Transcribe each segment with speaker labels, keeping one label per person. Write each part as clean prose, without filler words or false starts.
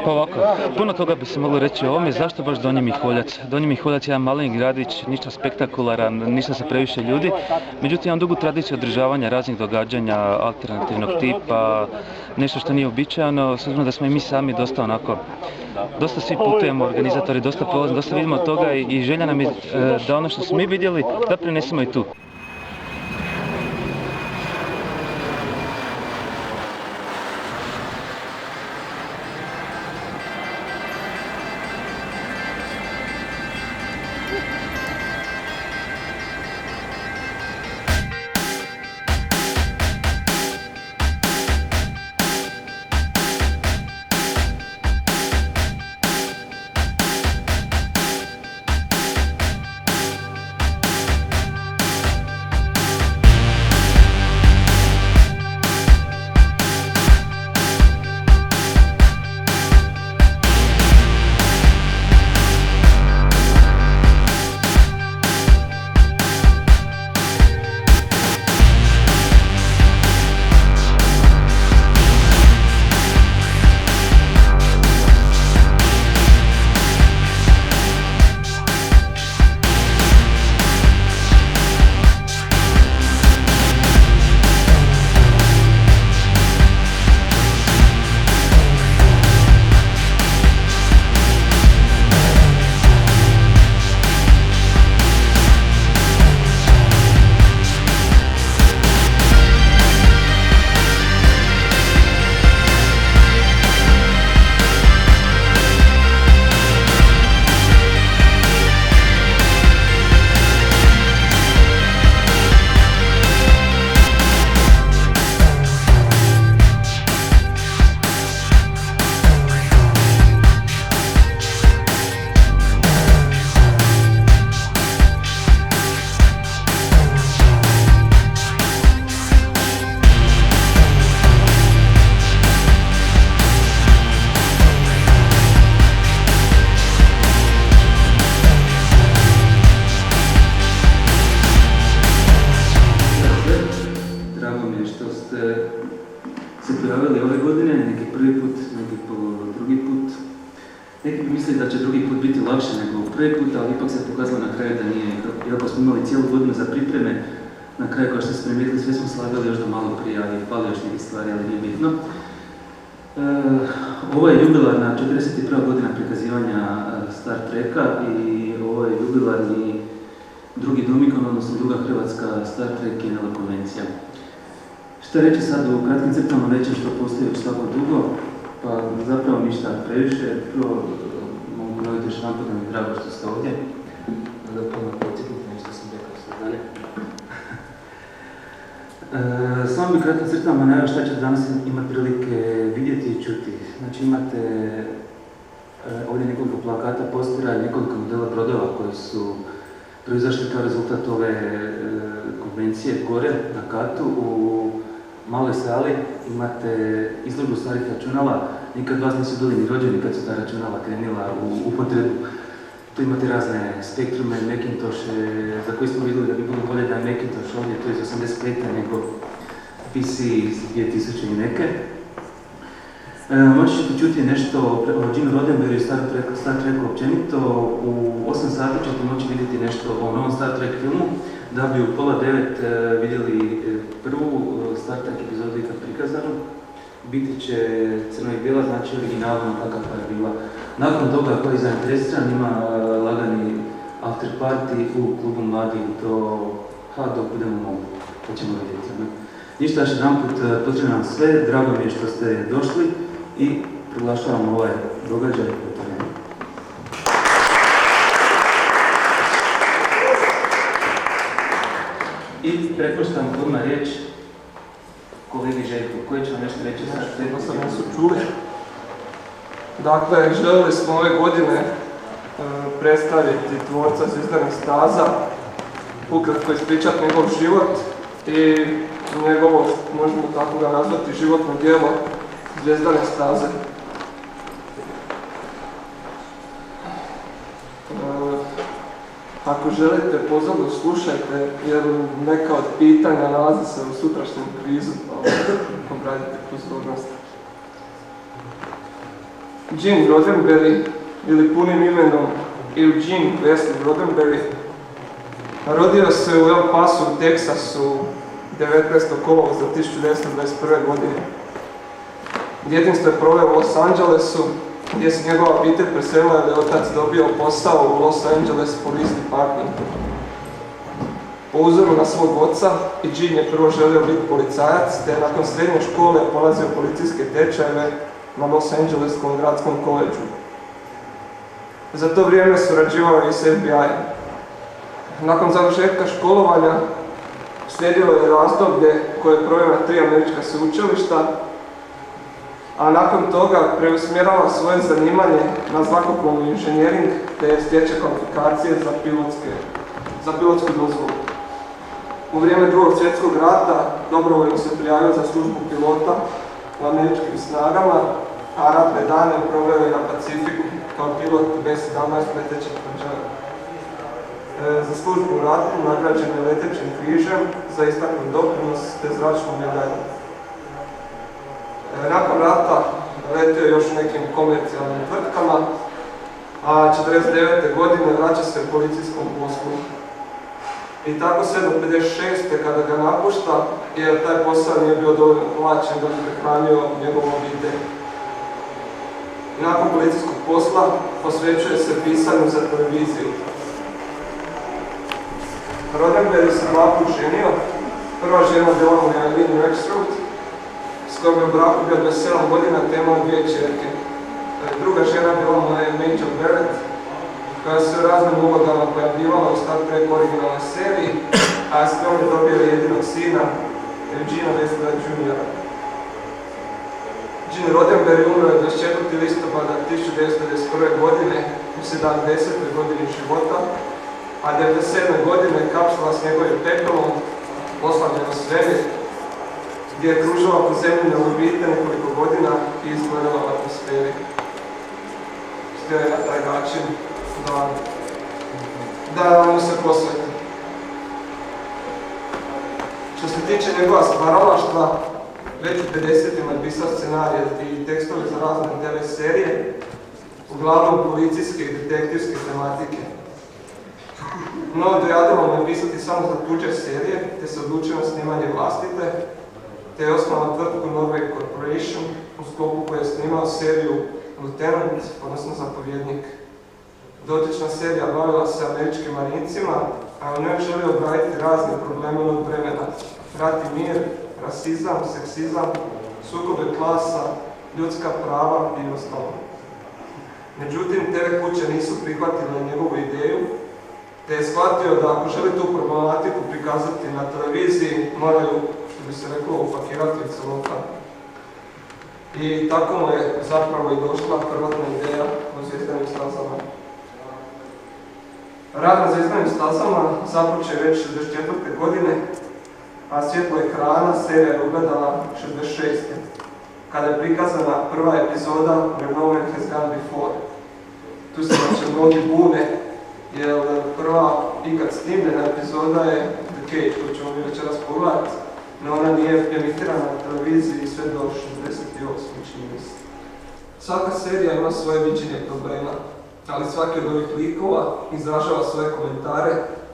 Speaker 1: Pa ovako, puno toga bi se moglo reći o ovome, zašto baš Donji Miholjac? Donji Miholjac je jedan maleni gradić, ništa spektakularan, ništa sa previše ljudi, međutim imam dugu tradiciju održavanja raznih događanja alternativnog tipa, nešto što nije uobičajeno, s obzirom da smo i mi sami dosta onako, dosta svi putujemo, organizatori dosta prolazimo, dosta vidimo od toga i želja nam je da ono što smo mi vidjeli, da prenesemo i tu.
Speaker 2: pojavili ove godine, neki prvi put, neki po drugi put. Neki bi mislili da će drugi put biti lakše nego prvi put, ali ipak se pokazalo na kraju da nije. Iako smo imali cijelu godinu za pripreme, na kraju, kao što ste primijetili, sve smo slagali još do malo prije, ali fali još neke stvari, ali nije bitno. Ovo je jubilarna 41. godina prikazivanja Star Treka i ovo je jubilarni drugi Domikon, odnosno druga hrvatska Star Trek i NL konvencija. Šta reći sad u kratkim crtama veće što postoji već tako dugo, pa zapravo ništa previše. Prvo mogu ponoviti još jedan put da mi je drago što ste ovdje. Da ponovno podsjetite nešto sam rekao sve dalje. Samo bi kratkim crtama najavio šta ćete danas imati prilike vidjeti i čuti. Znači imate ovdje nekoliko plakata, postera i nekoliko modela brodova koji su proizašli kao rezultat ove konvencije gore na katu. U maloj sali imate izložbu starih računala. Nikad vas nisu bili ni rođeni kad su ta računala krenila u upotrebu. Tu imate razne spektrume, Macintoshe, za koje smo vidjeli da bi bilo bolje da je Macintosh ovdje, to je iz 85. nego PC iz 2000 i neke. Možete ćete čuti nešto o Gene Roddenberry i Star Treku općenito. U 8 sati ćete moći vidjeti nešto o novom Star Trek filmu, da bi u 8:30 vidjeli prvu Star Trek epizodu ikad prikazanu. Biti će crno i bijela, znači originalno kakva je bila. Nakon toga, koji je zainteresiran, ima lagani after party u klubu mladih dok budemo mogli. To ćemo vidjeti. Ništa, još jedan put pozdravljam vam sve, drago mi je što ste došli i proglašavam ovaj događaj otvorenim. I prepuštam odmah riječ kolegi Željku, koji će vam nešto reći sad?
Speaker 3: Jedno sam nisu čuli. Dakle, želeli smo ove godine predstaviti tvorca Zvjezdanih staza, ukratko ispričati njegov život i njegovo, možemo tako ga nazvati, životno djelo Zvjezdane staze. Ako želite, pozorno slušajte, jer neka od pitanja nalaze se u sutrašnjem kvizu, pa obratite pozornost. Gene Roddenberry, ili punim imenom Eugene Wesley Roddenberry, rodio se u El Pasu u Teksasu 19. kolovoza 1921. godine. Djetinjstvo je proveo u Los Angelesu, gdje se njegova obitelj preselila jer je otac dobio posao u Los Angeles Police Departmentu. Po uzoru na svog oca, i Gene je prvo želio biti policajac, te je nakon srednje škole polazio policijske tečajeve na Los Angeleskom gradskom koledžu. Za to vrijeme surađivao i s FBI. Nakon završetka školovanja slijedilo je razdoblje koje je proveo na 3 američka sveučilišta, a nakon toga preusmjerava svoje zanimanje na zrakoplovni inženjering te stječe kvalifikacije za pilotsku dozvolu. U vrijeme Drugog svjetskog rata dobrovoljno se prijavio za službu pilota u američkim snagama, a ratne dane proveo je na Pacifiku kao pilot B-17 leteće tvrđave. Za službu u ratu nagrađen je letećim križem za istaknut doprinos te zračnom medaljom. Nakon rata letio je još u nekim komercijalnim tvrtkama, a 1949. godine vraća se u policijskom poslu. I tako sve do 56. kada ga napušta, jer taj posao nije bio dovoljno plaćen da bi prehranio njegovu obitelj. Nakon policijskog posla posvećuje se pisanju za televiziju. Roddenberry se 2 puta ženio. Prva žena bila mu je Eileen Rexroth, s kojom je u braku bio 27 godina te imao 2 kćerke. Druga žena bila mu je Major Barrett, koja se u raznim ulogama pojavljivala u Star Trek originalnoj seriji, a s kojom je dobio jedinog sina, Eugena Wesleya Jr. Gene Roddenberry umro je 24. listopada 1991. godine u 70. godini života, a 1997. godine kapsula s njegovim pepelom poslavljena u svemir, gdje je kružila po zemlji na orbite nekoliko godina i izgledala u atmosferi. Htio je na taj način da mu se posveti. Što se tiče njegova stvaralaštva, već u 50-ima je pisao scenarije i tekstove za razne TV serije, uglavnom policijske i detektivske tematike. No, dojadilo mu je pisati samo za tuđe serije, te se odlučio na snimanje vlastite, te je osnovao tvrtku Norway Corporation, u sklopu koje je snimao seriju Lieutenant, odnosno zapovjednik. Dotična serija bavila se američkim marincima, a u njoj želio obraditi razne probleme od vremena. Rat i mir, rasizam, seksizam, sukobe klasa, ljudska prava i ostalo. Međutim, TV kuće nisu prihvatile njegovu ideju, te je shvatio da ako želi tu problematiku prikazati na televiziji, moraju, što bi se reklo, upakirati u celofa. I tako mu je zapravo i došla prvotna ideja o Zvjezdanim stazama. Rad na Zvjezdanim stazama započeo već 64. godine, a svjetlo ekrana serija je ugledala 66. kada je prikazana prva epizoda Where No Man Has Gone Before. Tu se znači mnogi bune, jer prva ikad snimljena epizoda je The Cage, koju ćemo mi večeras pogledati, no ona nije emitirana na televiziji sve do 68. čini se. Svaka serija ima svoje viđenje problema, ali svaki od ovih likova izražava svoje komentare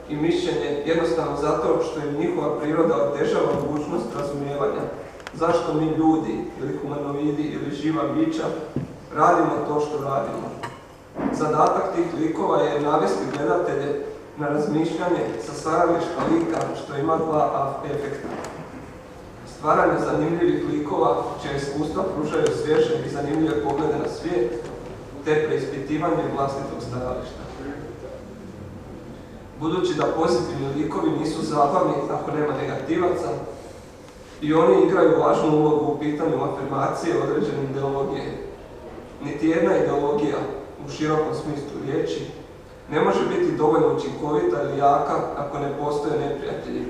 Speaker 3: i mišljenje jednostavno zato što im njihova priroda otežava mogućnost razumijevanja. Zašto mi ljudi, ili humanoidi, ili živa bića, radimo to što radimo. Zadatak tih likova je navesti gledatelje na razmišljanje sa stajališta lika što ima 2 efekta. Stvaranje zanimljivih likova čija iskustva pružaju svježe i zanimljive poglede na svijet, te preispitivanje vlastitog stajališta. Budući da pozitivni likovi nisu zabavni ako nema negativaca, i oni igraju važnu ulogu u pitanju afirmacije određene ideologije. Niti jedna ideologija, u širokom smislu riječi, ne može biti dovoljno učinkovita ili jaka ako ne postoje neprijatelji.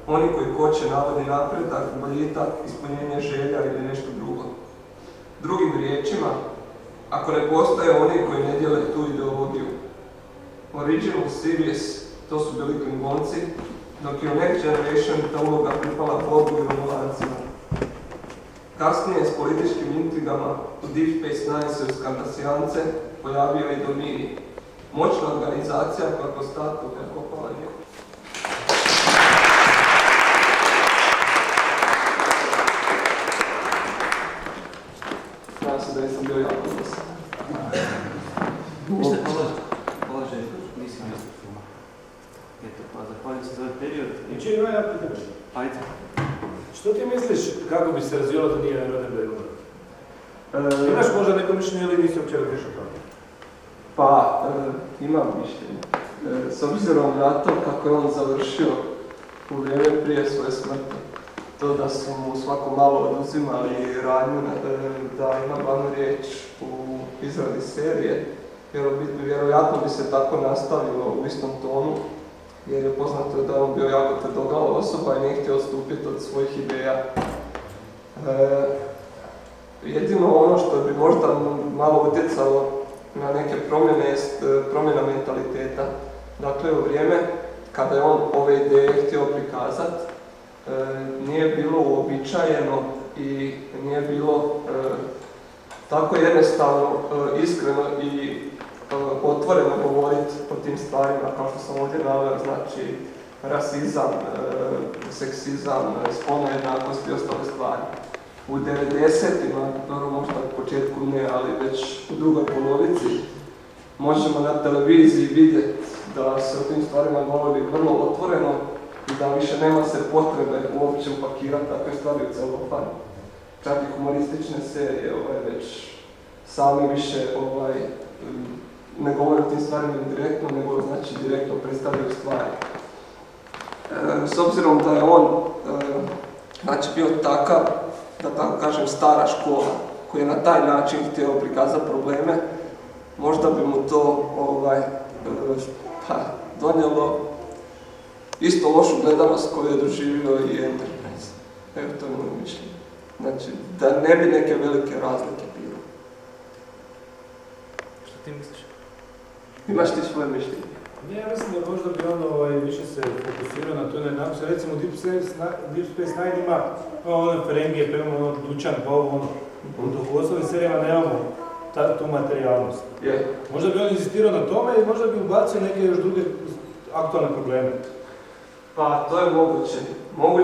Speaker 3: Oni koji koče navodni napredak, boljitak, ispunjenje želja ili nešto drugo. Drugim riječima, ako ne postoje oni koji ne dijele tu ideologiju. Original Series, to su bili Klingonci, dok je u Next Generation ta uloga pripala Bogu i Romulancima. Kasnije s političkim intrigama u Deep Space Nine se uz Kardashiance pojavio i Domini. Moćna organizacija koja konstantno prekopala njih. Nadam se da nisam bio jako dosan.
Speaker 2: Ništa, položaj, nisam isto filma. Eto, pa zahvaljujem se za ovaj period.
Speaker 4: Znači, ima ja pitanje.
Speaker 2: Ajde.
Speaker 4: Što ti misliš kako bi se razvijalo da nije Roddenberry umro? Imaš možda neko mišljenje ili nisi uopće razmišljao kao?
Speaker 3: Pa, imam mišljenje. S obzirom na to kako je on završio u vrijeme prije svoje smrti, to da su mu svako malo oduzimali radnju da ima glavnu riječ u izradi serije, vjerojatno bi se tako nastavilo u istom tonu, jer je poznato da je on bio jako tvrdoglav osoba i nije htio odstupiti od svojih ideja. Jedino ono što bi možda malo utjecalo na neke promjene jest promjena mentaliteta. Dakle, u vrijeme kada je on ove ideje htio prikazati, nije bilo uobičajeno i nije bilo tako jednostavno, iskreno i otvoreno govoriti o tim stvarima, kao što sam ovdje naveo, znači rasizam, seksizam, spolna jednakost i ostale stvari. U 90-ima, možda u početku ne, ali već u drugoj polovici, možemo na televiziji vidjeti da se o tim stvarima govori vrlo otvoreno i da više nema se potrebe uopće upakirati takve stvari u celofan. Čak i humoristične serije već sami više ne govore o tim stvarima direktno, nego znači direktno predstavljaju stvari. S obzirom da je on znači bio takav, da tako kažem, stara škola, koji je na taj način htio prikazati probleme, možda bi mu to donijelo isto lošu gledanost koju je doživio i Enterprise. Evo, to je moje mišljenje. Znači, da ne bi neke velike razlike bilo.
Speaker 2: Što ti misliš?
Speaker 3: Imaš ti svoje mišljenje?
Speaker 4: Ja mislim da možda bi on više se fokusirao na to nejednakost. Recimo Deep Space Nine ima one Ferengije, pa imamo Dućan, pa ovo dok u osnovnim serijama nemamo tu materijalnost. Možda bi on insistirao na tome i možda bi ubacio neke još druge aktualne probleme.
Speaker 3: Pa, to je moguće.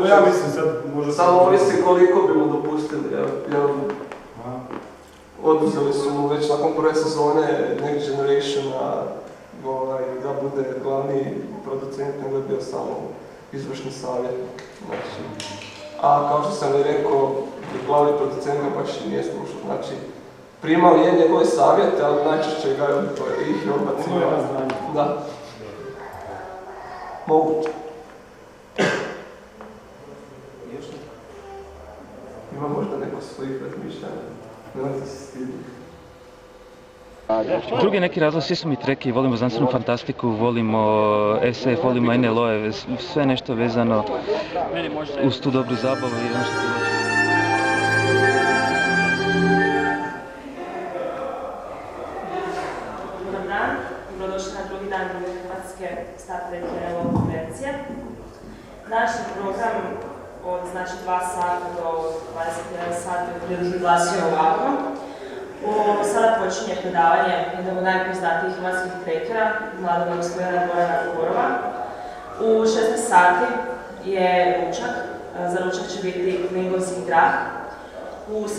Speaker 4: Ja mislim sad možda...
Speaker 3: Samo ovisi koliko bi mu dopustili, jer oduzeli su mu već nakon prve sezone Next Generationa da bude glavni producent, nego je bio samo izvršni savjetnik. Znači, a kao što sam i rekao, glavni producent ga baš i nije slušao. Znači, primao je njegove savjete, ali najčešće ih je odbacivao. Da. Moguće. Ima možda neko svojih razmišljanja. Nemojte se stiditi.
Speaker 1: Drugi neki razlog, svi smo mi treki, volimo znanstvenu fantastiku, volimo SF, volimo NLO-e, sve nešto vezano uz tu dobru zabavu i ono što ti hoće.
Speaker 5: Dobar dan, dobrodošli na drugi dan druge hrvatske Star Trek NLO konferencije. Današnji program od 2 sata do 21 sata je otprilike glasio ovako. Sada počinje predavanje jednog od najpoznatijih hrvatskih trekera, mladog gospodina Gorana Korova. U 16 sati je ručak, za ručak će biti Klingonski grah. U 17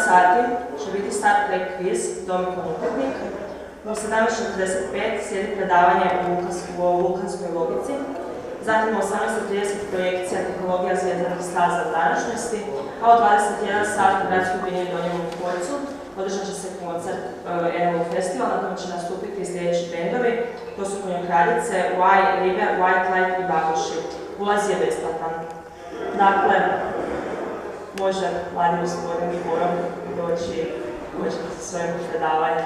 Speaker 5: sati će biti Star Trek quiz, Domikon uputnik. U 17:45 slijedi predavanje o vulkanskoj logici. Zatim u 18:30 projekcija tehnologija zvjezdanih staza u današnjosti, a u 21 sat u gradskoj bini u Donjem Dvorcu održat će se koncert NLO Festival, na kojem će nastupiti sljedeći bendovi. To su Konjokradice, Why, River, White Light i Babuši. Ulaz je besplatan. Dakle, može mladi gospodin Goran doći sa svojim predavanjem.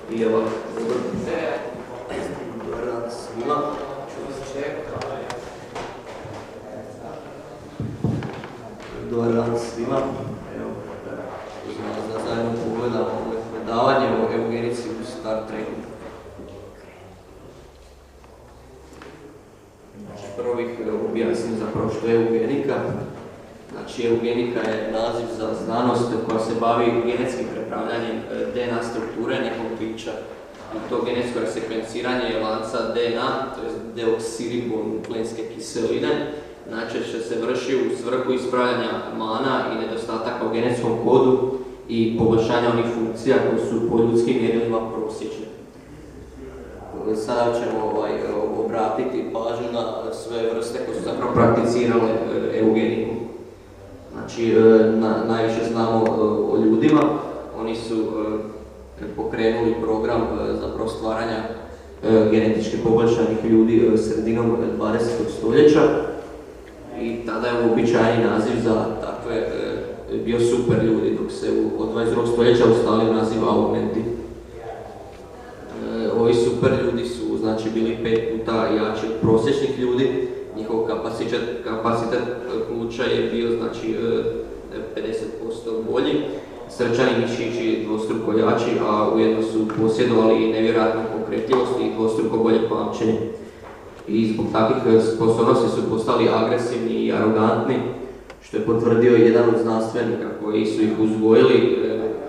Speaker 6: I ovako, dobar dan svima. Dobar dan svima. Evo, da zajedno pogledamo ove prvo bih objasnio zapravo što je eugenika. Znači, eugenika je naziv za znanost koja se bavi genetskim prepravljanjem DNA strukture nekog bića. I to genetsko sekvenciranje lanca DNA, to je deoksiribonukleinske kiseline, najčešće se vrši u svrhu ispravljanja mana i nedostataka u genetskom kodu i poboljšanja onih funkcija koje su po ljudskim mjerilima prosječne. Sada ćemo obratiti pažnju na sve vrste koje su zapravo prakticirale eugeniku. Znači, najviše znamo o ljudima, oni su pokrenuli program zapravo stvaranja genetički poboljšanih ljudi sredinom 20. stoljeća i tada je uobičajeni naziv za takve bio super ljudi, dok se od 22. stoljeća ustalio naziv augmenti. Ovi super ljudi su znači bili 5 puta jači od prosječnih ljudi, njihov kapacitet pluća je bio znači 50% bolji, srčani mišići dvostruko jači, a ujedno su posjedovali nevjerojatnu pokretljivost i dvostruko bolje pamćenje. I zbog takvih sposobnosti su postali agresivni i arogantni, što je potvrdio jedan od znanstvenika koji su ih uzgojili,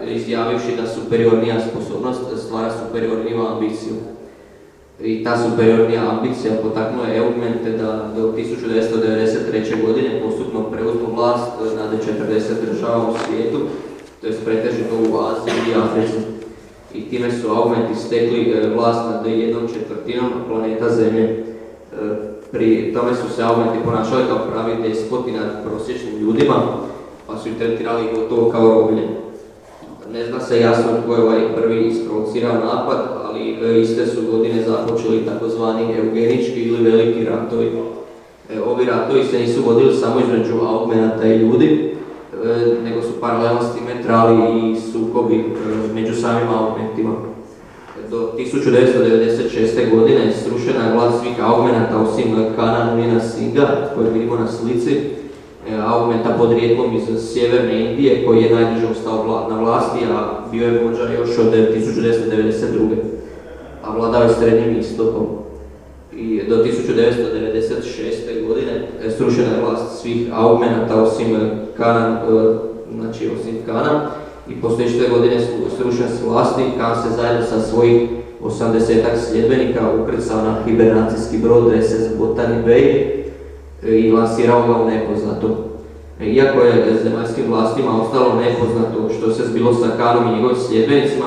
Speaker 6: izjavivši da superiornija sposobnost stvara superiorniju ambiciju. I ta superiornija ambicija potaknula je augmente da do 1993. godine postupno preuzmu vlast nad 40 država u svijetu, to je pretežito u Aziji i Africi. I time su augmenti stekli vlast nad 1/4 planeta Zemlje. Pri tome su se augmenti ponašali kao pravi despoti nad prosječnim ljudima, pa su ih tretirali gotovo kao roblje. Ne zna se jasno tko je prvi isprovocirao napad, ali iste su godine započeli takozvani eugenički ili veliki ratovi. Ovi ratovi se nisu vodili samo između augmenata i ljudi, nego su paralelno s time trali i sukobi među samim augmentima. Do 1996. godine srušena je vlast svih augmenata osim Kana Munina Singha, koje vidimo na slici, augmenta podrijetlom iz sjeverne Indije, koji je najduže ostao na vlasti, a bio je vođa još od 1992. a vladao je Srednjim istokom. I do 1996. godine srušena je vlast svih augmenata osim Kana, i posljednje godine srušen s vlasti, Kan se zajedno sa svojih 80-ak sljedbenika ukrcao na hibernacijski brod SS Botany Bay i lansirao ga u nepoznato. Iako je zemaljskim vlastima ostalo nepoznato što se zbilo sa Kanom i njegovim sljedbenicima,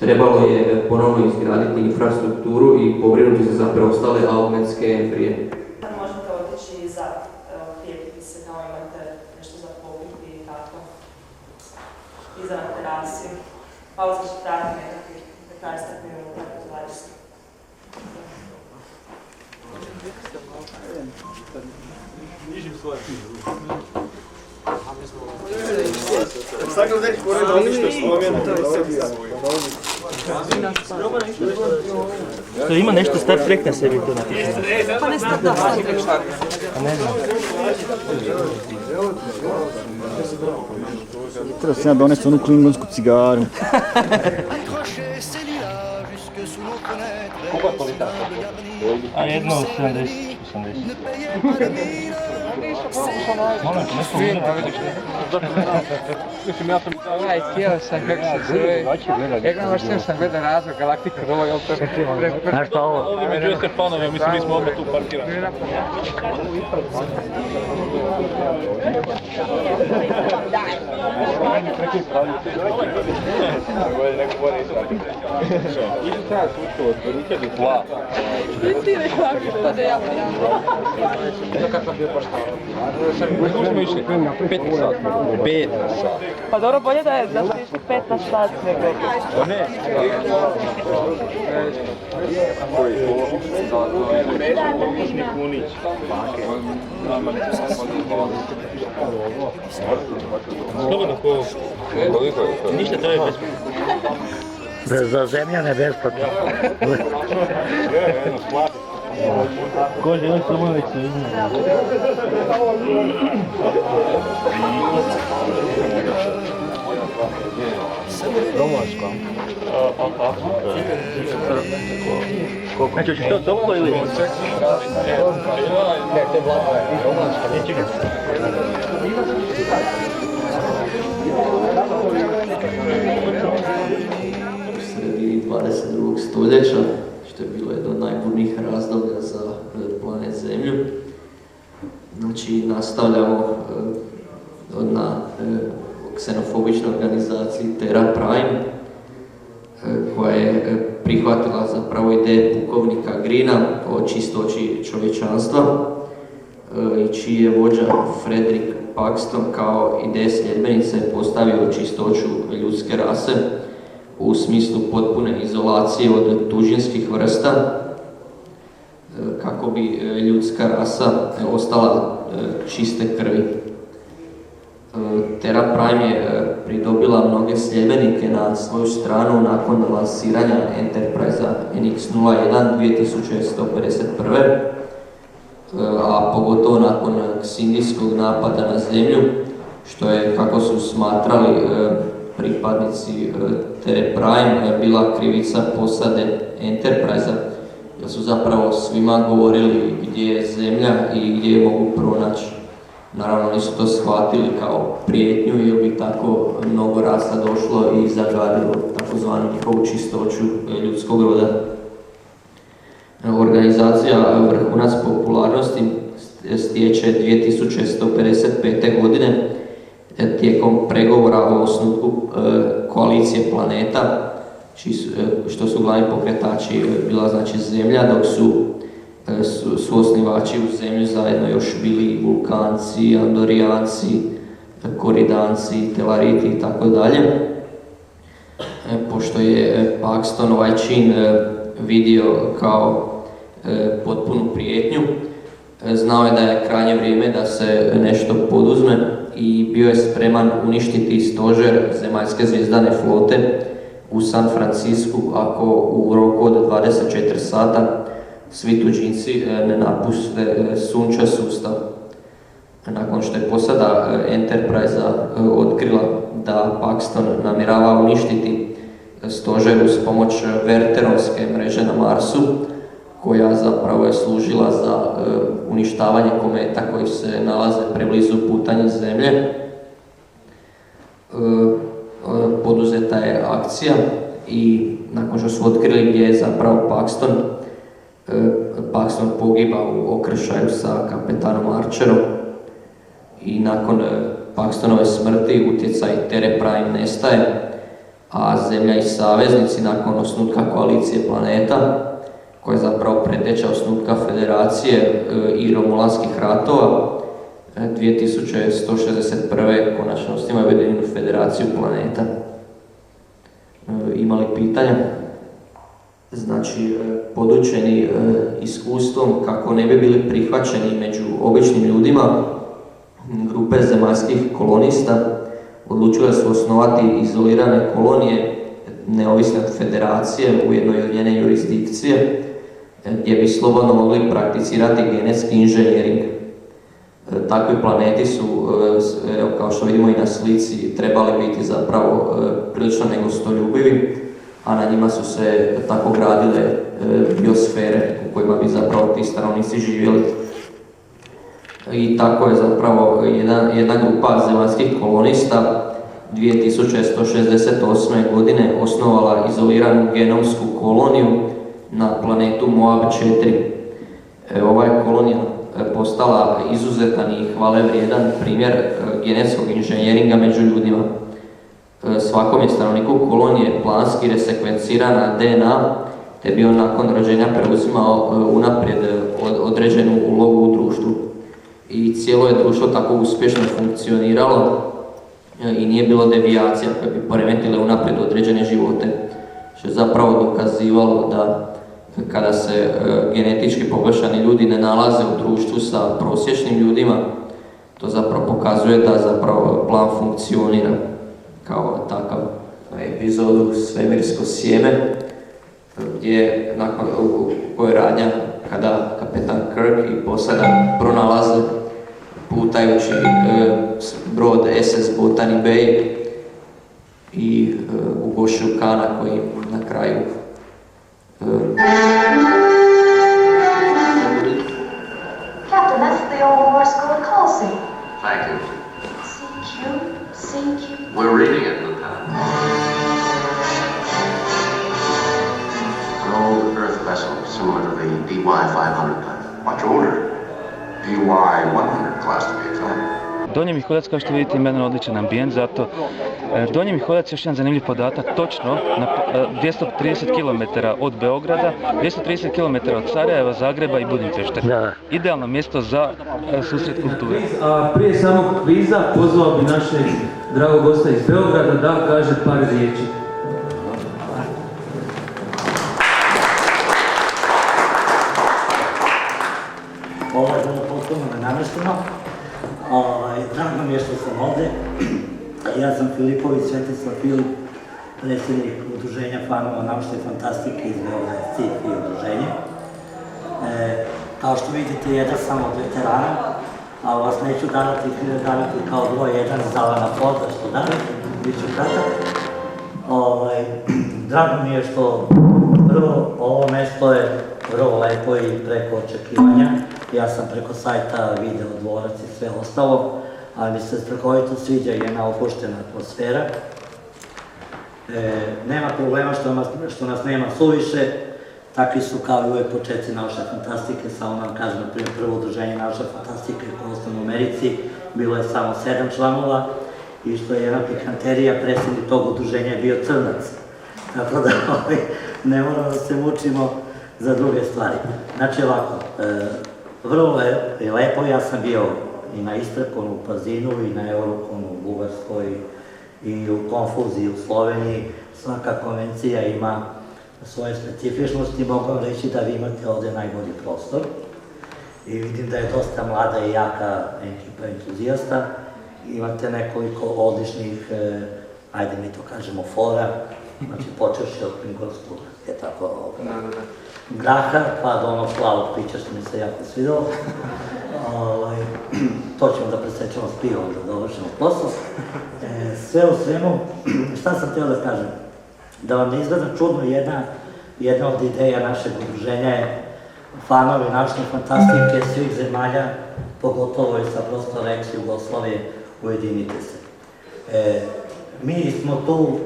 Speaker 6: trebalo je ponovno izgraditi infrastrukturu i pobrinuti se za preostale augmentske embrije.
Speaker 5: Možete otići za prijepiti se kao imate nešto za popiti i tako. Iza na terasi. Pauza će trajati nekakvih 15 minuta, 20.
Speaker 7: To ima nešto Star Trek na sebi to napiše.
Speaker 5: Pa ne znam da.
Speaker 7: Ne znam.
Speaker 8: Treba sam ja donesti onu klingonsku cigaru.
Speaker 7: A jedno 70, 80. Molim te, nešto vidim.
Speaker 9: Htio sam kako se zove. Htio sam gleda razvoj Galaktika Royal.
Speaker 7: Znaš šta ovo?
Speaker 9: Ovdje među Stefanove, mislim, mi smo opet tu parkirani.
Speaker 5: Ti reklami, pa da ja
Speaker 9: Smo išli 15 sati. 15 sati.
Speaker 5: Pa dobro, bolje da je da ste išli 15 sati nego.
Speaker 9: Ne.
Speaker 7: Ništa, to je besplatno. Za zemljane besplatno. Ko želi samo već se izmjena. Romansko. Znači, hoćeš to toliko ili? Ne, to je blago, romanska, neće
Speaker 6: U sredini 22. stoljeća, što je bilo jedno od najburnijih razdoblja za planet Zemlju. Znači, nastavljamo na ksenofobičnoj organizaciji Terra Prime, koja je prihvatila zapravo ideje pukovnika Greena o čistoći čovječanstva i čiji je vođa Frederick Paxton kao ideje sljedbenice postavio čistoću ljudske rase u smislu potpune izolacije od tuđinskih vrsta kako bi ljudska rasa ostala čiste krvi. Terra Prime je pridobila mnoge sljedbenike na svoju stranu nakon lansiranja Enterprise NX-01 2151. A pogotovo nakon ksindijskog napada na Zemlju, što je, kako su smatrali pripadnici Terra Prime, bila krivica posade Enterprise-a, jer su zapravo svima govorili gdje je Zemlja i gdje je mogu pronaći. Naravno, nisu to shvatili kao prijetnju jer bi tako mnogo rasa došlo i zagadilo takozvanu njihovu čistoću ljudskog roda. Organizacija vrhunac popularnosti stječe 2155. godine tijekom pregovora o osnutku koalicije planeta, što su glavni pokretači bila znači Zemlja, dok su osnivači u Zemlju zajedno još bili Vulkanci, Andorijanci, Koridanci, Telariti i tako dalje. Pošto je Paxton ovaj čin vidio kao potpunu prijetnju, znao je da je krajnje vrijeme da se nešto poduzme i bio je spreman uništiti stožer zemaljske zvjezdane flote u San Francisku ako u roku od 24 sata svi tuđinci ne napuste sunčev sustav. Nakon što je posada Enterprise otkrila da Paxton namjerava uništiti stožer uz pomoć Verteronske mreže na Marsu, koja zapravo je služila za uništavanje kometa koji se nalaze preblizu putanje Zemlje, poduzeta je akcija i nakon što su otkrili gdje je zapravo Paxton pogiba u okršaju sa kapetanom Archerom i nakon Paxtonove smrti utjecaj Terra Prime nestaje, a Zemlja i saveznici nakon osnutka koalicije planeta, koja je zapravo preteča osnutka federacije i romulanskih ratova, 2161. konačno osnivaju Ujedinjenu federaciju planeta. Ima li pitanja? Znači, podučeni iskustvom kako ne bi bili prihvaćeni među običnim ljudima, grupe zemaljskih kolonista odlučile su osnovati izolirane kolonije neovisne od federacije u jednoj od njene jurisdikcije, gdje bi slobodno mogli prakticirati genetski inženjering. Takvi planeti su, kao što vidimo i na slici, trebali biti zapravo prilično negostoljubivi, a na njima su se tako gradile biosfere u kojima bi zapravo ti stanovnici živjeli. I tako je zapravo jedna grupa zemaljskih kolonista 2168. godine osnovala izoliranu genomsku koloniju na planetu Moab 4. Ova je kolonija postala izuzetan i hvale vrijedan primjer genetskog inženjeringa među ljudima. Svakom je stanovniku kolonije planski resekvencirana DNA, te bi on nakon rođenja preuzimao unaprijed određenu ulogu u društvu. I cijelo je društvo tako uspješno funkcioniralo i nije bilo devijacija koje bi poremetile unaprijed određene živote, što je zapravo dokazivalo da kada se genetički poboljšani ljudi ne nalaze u društvu sa prosječnim ljudima, to zapravo pokazuje da zapravo plan funkcionira kao takav. Epizodu Svemirsko sjeme, gdje nakon koje radnja kada kapetan Kirk i posada pronalaze plutajući brod SS Botany Bay, Kana koji na kraju
Speaker 10: Captain, that's the old Morse code call sign.
Speaker 11: Thank you.
Speaker 10: CQ.
Speaker 11: We're reading it, Lieutenant. An old Earth vessel similar to the DY-500 class. Much older. DY-100 class to be exact.
Speaker 1: Donji Miholjac, kao što vidite, ima jedan odličan ambijent, zato Donji Miholjac je još jedan zanimljiv podatak, točno na 230 km od Beograda, 230 km od Sarajeva, Zagreba i Budimpešte. Idealno mjesto za susret kulture.
Speaker 2: Prije samog kviza pozvao bi našeg dragog gosta iz Beograda da kaže par riječi.
Speaker 12: Ovo je bilo potpuno nenamješteno. Drago mi je što sam ovdje. Ja sam Filipović, Svetislav Filip, predsjednik udruženja fanova naučne fantastike iz Beograda, CIF udruženje. Kao što vidite, jedan sam od veterana, ali vas neću davati kao broj jedan za Alana Forda, što danas, bit ću kratak. Drago mi je što prvo ovo mesto je vrlo lepo i preko očekivanja. Ja sam preko sajta video dvorac i sve ostalo, ali mi se strahovito sviđa jedna opuštena atmosfera. Nema problema što nas nema suviše, takvi su kao i uvek početci naučne fantastike, samo nam kažem, na primjer, prvo udruženje naučne fantastike koje je ostalo u Americi, bilo je samo 7 članova i što je jedna pikanterija, predsjednik tog udruženja je bio Crnac. Tako da ne moramo da se mučimo za druge stvari. Znači ovako, vrlo je lepo, ja sam bio i na Istrakonu u Pazinu i na Eurokonu u Bugarskoj i u Konfuziji u Sloveniji. Svaka konvencija ima svoje specifičnosti, mogu vam reći da vi imate ovdje najbolji prostor i vidim da je dosta mlada i jaka ekipa entuzijasta. Imate nekoliko odličnih, ajde mi to kažemo, fora, znači počeš od Primorskog, je tako, graha, pa do onog plavog pića što mi se jako svidalo. To ćemo da presečemo s pivom da dovršimo posao. Sve u svemu, šta sam htio da kažem? Da vam ne izgleda čudno, jedna od ideja našeg udruženja je fanovi naučne fantastike svih zemalja, pogotovo i sa prostora ex-Jugoslavije, ujedinite se. Mi smo tu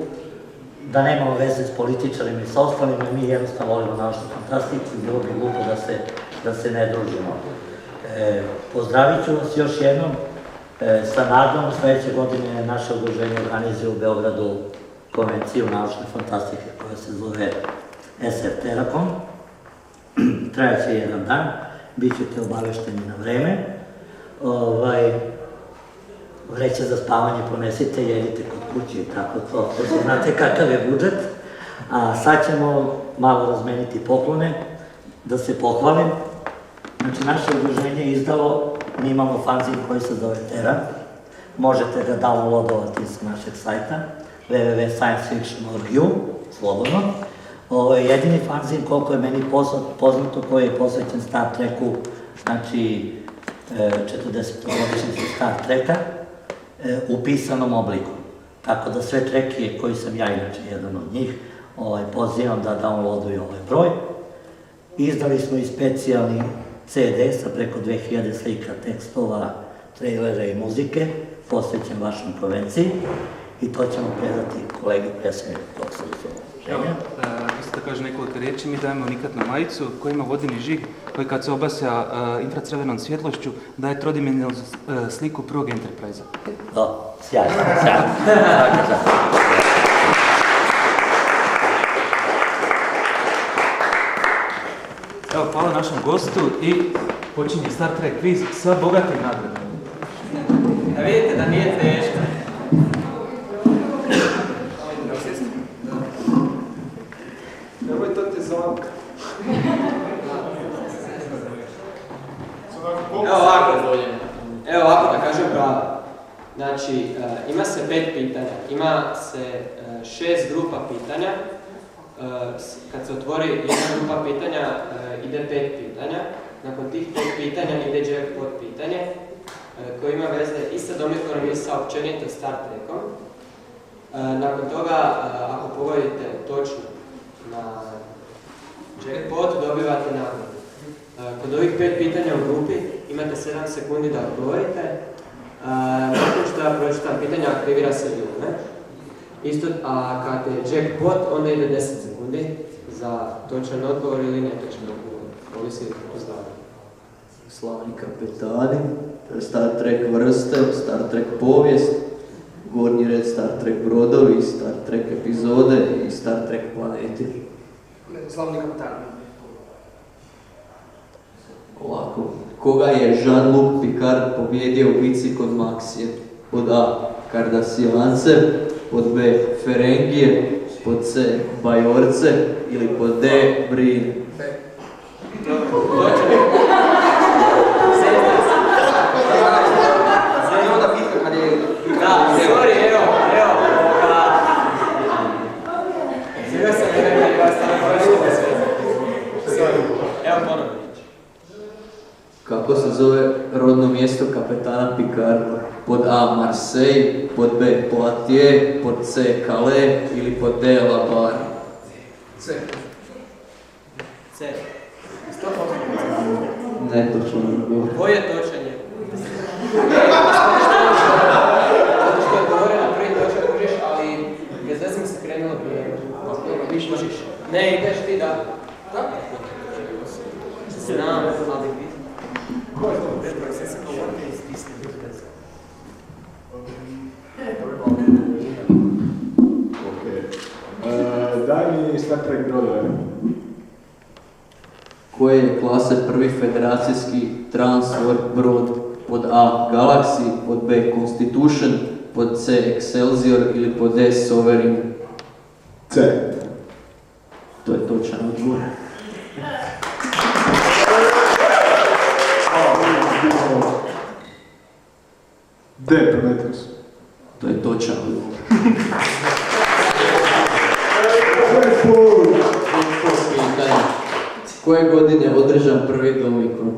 Speaker 12: da nemamo veze s političarima i sa ostalima, mi jednostavno volimo naučnu fantastiku i bilo bi glupo da se ne družimo. Pozdravit ću vas još jednom sa nadom, sledeće godine naše udruženje organizuje u Beogradu konvenciju naučne fantastike koja se zove SF Terakon. Trajaće jedan dan, bit ćete obavešteni na vreme. Vreće za spavanje ponesite, jedite kod kuće i tako to, znate kakav je budžet. A sad ćemo malo razmeniti poklone, da se pohvalim. Znači, naše udruženje je izdalo, mi imamo fanzin koji se zove Tera, možete ga downloadovati s našeg sajta www.sciencefiction.org, slobodno. Ovo je jedini fanzin, koliko je meni poznato, koji je posvećen Star Treku, znači 40-godišnjici Star Treka, u pisanom obliku. Tako da sve trekije koji sam ja inače jedan od njih, pozivam da downloaduju ovaj broj. Izdali smo i specijalni CD sa preko 2000 slika, tekstova, trailera i muzike, posvećen vašom konvenciji i to ćemo predati kolegi predsjedniku profesoru.
Speaker 1: Isto da kaže nekoliko riječi, mi dajemo unikatnu majicu koja ima vodeni žig koji kad se obasja infracrvenom svjetlošću daje trodimenzionalnu sliku prvog Enterprise-a.
Speaker 12: Sjajno.
Speaker 1: Evo, hvala našem gostu i počinje Star Trek quiz sa bogatim nagradama.
Speaker 13: Da vidite da nije teško.
Speaker 3: Nemoj to ti zamka.
Speaker 13: Evo ovako da kažem pravo. Znači, ima se 5 pitanja, ima se 6 grupa pitanja. Kad se otvori jedna grupa pitanja, ide 5 pitanja. Nakon tih 5 pitanja ide jackpot pitanje koje ima veze i sa Domikonom i sa općenito Star Trekom. Nakon toga, ako pogodite točno na jackpot, dobivate nagradu. Kod ovih 5 pitanja u grupi imate 7 sekundi da odgovorite. Nakon što ja pročitam pitanja, aktivira se vrijeme. Isto, a kad je jackpot, onda ide 10 sekundi za točan odgovor ili netočan odgovor. Ovisi o zdavanju.
Speaker 6: Slavni kapetani, Star Trek vrste, Star Trek povijest, gornji red Star Trek brodovi, Star Trek epizode i Star Trek planeti.
Speaker 3: Slavni kapetani.
Speaker 6: Ovako, koga je Jean-Luc Picard pobjedio u bici kod Maksije? Pod A. Kardasijance, pod B. Ferengije, pod C. Bajorce ili pod D. Brine? Kako se zove rodno mjesto kapetana Picarda? Pod A. Marseille, pod B. Poitiers, pod C. Calais ili pod D. La Barre?
Speaker 3: C.
Speaker 13: C.
Speaker 6: Netočno odgovor.
Speaker 13: Koji je točan je? Zato što je odgovorio na prvi točan možeš, ali bez da sam se krenulo prije. Možeš. Ne, ideš ti da. Znam, ali ko je to?
Speaker 4: Daj mi Star Trek brodove.
Speaker 6: Koje je klase prvi federacijski transfer brod? Pod A. Galaxy, pod B. Constitution, pod C. Excelsior ili pod D. Sovereign?
Speaker 4: C.
Speaker 6: To je točan odgovor.
Speaker 4: D. Prometheus.
Speaker 6: To je točan odgovor. Koje godine je održan prvi Domikron?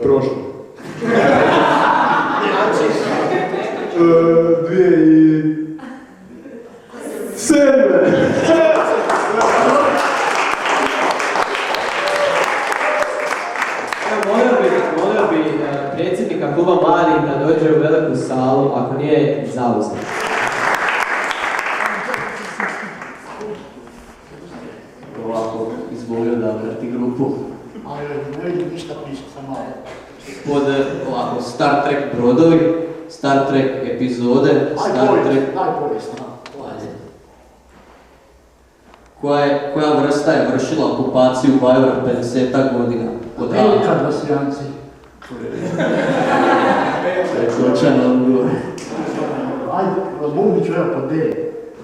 Speaker 4: Prošlo. 2007.
Speaker 13: Molio bi predsjednika kluba mladih da dođe u veliku salu ako nije zauzet.
Speaker 6: Ovako, izvolio da vrti grupu.
Speaker 7: Ali ne vidim ništa piše, sam malo.
Speaker 6: Pod ovako, Star Trek brodovi, Star Trek epizode, Star Trek...
Speaker 7: Aj povijest,
Speaker 6: Koja vrsta je vršila okupaciju Bajora 50 godina? Pod A.
Speaker 7: Kardashijanci.
Speaker 6: To je točan odgovor.
Speaker 7: Ajde, mogu ću ja po D.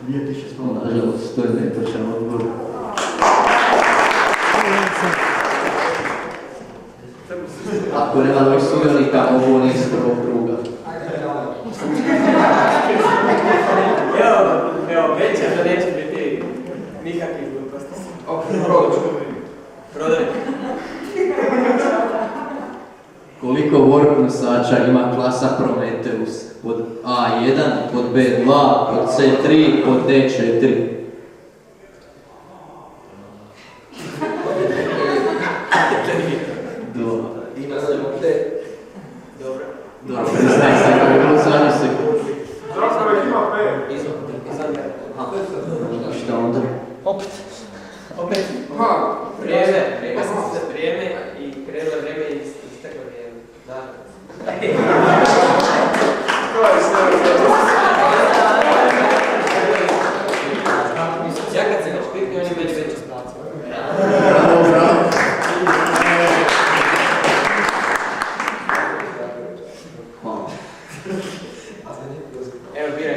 Speaker 7: 2100.
Speaker 6: Nažalost, to je netočan odgovor. Ako nema novih sudionika, ovo nije iz prvog kruga.
Speaker 13: Evo, veća da neće biti nikakvih gluposti. Prodaj.
Speaker 6: Koliko Warp nosača ima klasa Prometheus? Pod A1, pod B2, pod C3, pod D4? Dobro, priznajem se kako je bilo zadnji sekund. Šta onda?
Speaker 13: Opet. Vrijeme. Rekao sam se vrijeme i krenulo vrijeme i isteklo vrijeme. Da. Ja kad se ne špikni, oni meni već isplacu. Evo, biraj.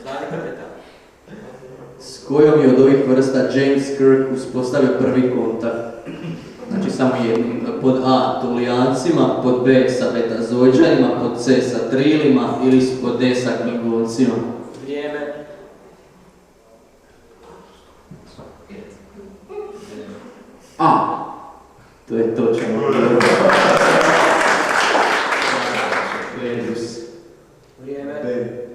Speaker 13: Slavni kapetan.
Speaker 6: S kojom je od ovih vrsta James Kirk uspostavio prvi kontakt? Znači samo jednim. Pod A. Tulijancima, pod B. sa betazoiđanima, pod C. sa trilima ili pod D. sa klingoncima?
Speaker 13: Vrijeme.
Speaker 6: A. To je točno.
Speaker 13: Vrijeme.
Speaker 4: D.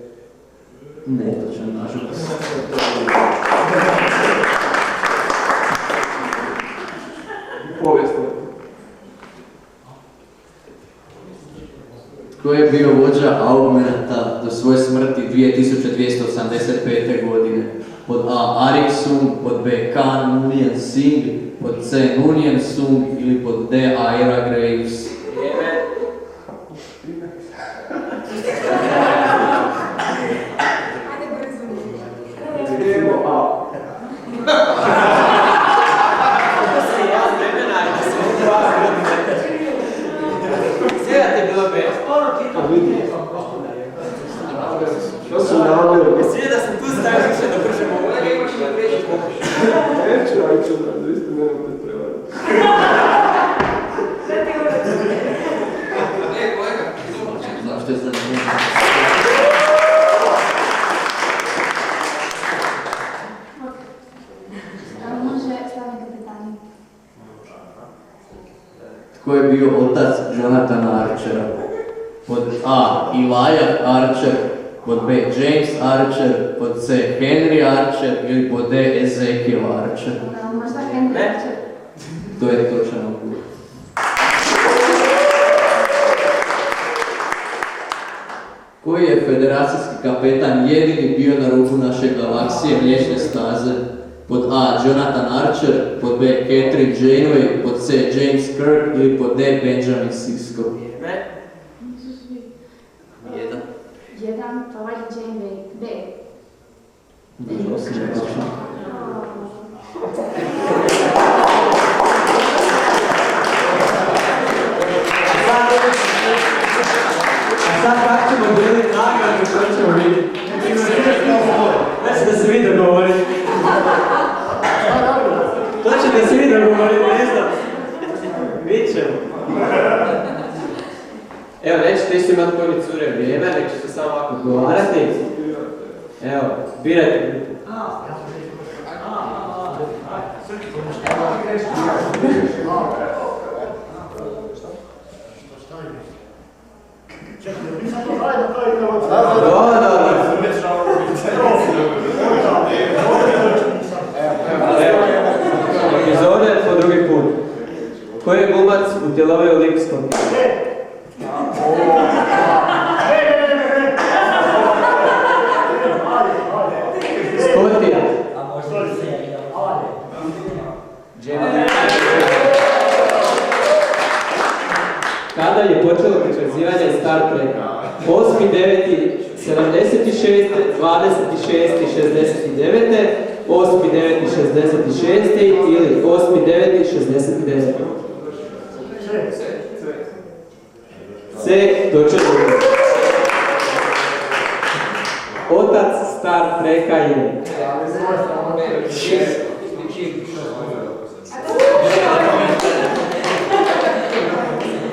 Speaker 3: povijest.
Speaker 14: Tko je bio vođa Augmenata do svoje smrti 2285. godine? Pod A. Arik Sung, pod B. Khan Noonien Singh, pod C. Noonien Sung ili pod D. Ira Graves.
Speaker 13: Svi da sam tu stavio više da bržemo ovo.
Speaker 3: Neću, da vi ste mene opet prevarili.
Speaker 14: Zašto je zanimljivo? Tko je bio otac Jonathana Archera? Pod A. Elijah Archer, pod B. James Archer, pod C. Henry Archer ili pod D. Ezekiel Archer.
Speaker 10: Možda Henry Archer.
Speaker 14: To je točan odgovor. Koji je federacijski kapetan jedini bio na rubu naše galaksije mliječne staze? Pod A. Jonathan Archer, pod B. Catherine Janeway, pod C. James Kirk ili pod D. Benjamin Sisko.
Speaker 10: Jedan, to je Janeway, B.
Speaker 13: A sad kako ćemo dijeliti nagradu, što ćemo vidjeti? Znači da se vi dogovorite. To ćete se vi dogovoriti, ne znam. Vidit ćemo. Evo, nećete isto imati koji cure vrijeme, nek ćete samo ovako odgovarati. Evo, birajte. Epizode po drugi put. Koji je glumac utjelovio lik Skotija? Skotija. Kada je počelo prikazivanje Star Treka? 8.9. 76. 26. 69. 8.9. 66. ili 8.9. 69. C. Točan odgovor. Otac Star Treka je...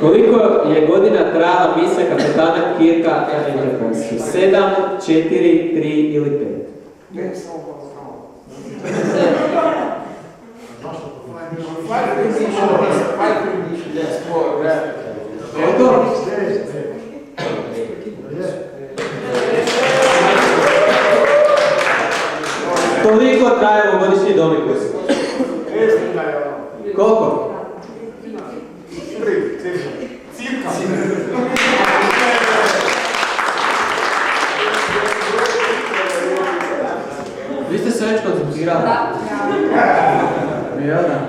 Speaker 13: Koliko je godina trajala misija kapetana Kirka na Enterprise? 7, 4, 3 ili 5? Koliko traje ovogodišnji Domikus? Koliko? Vi ste se već koncentrirali? Da. Ja da.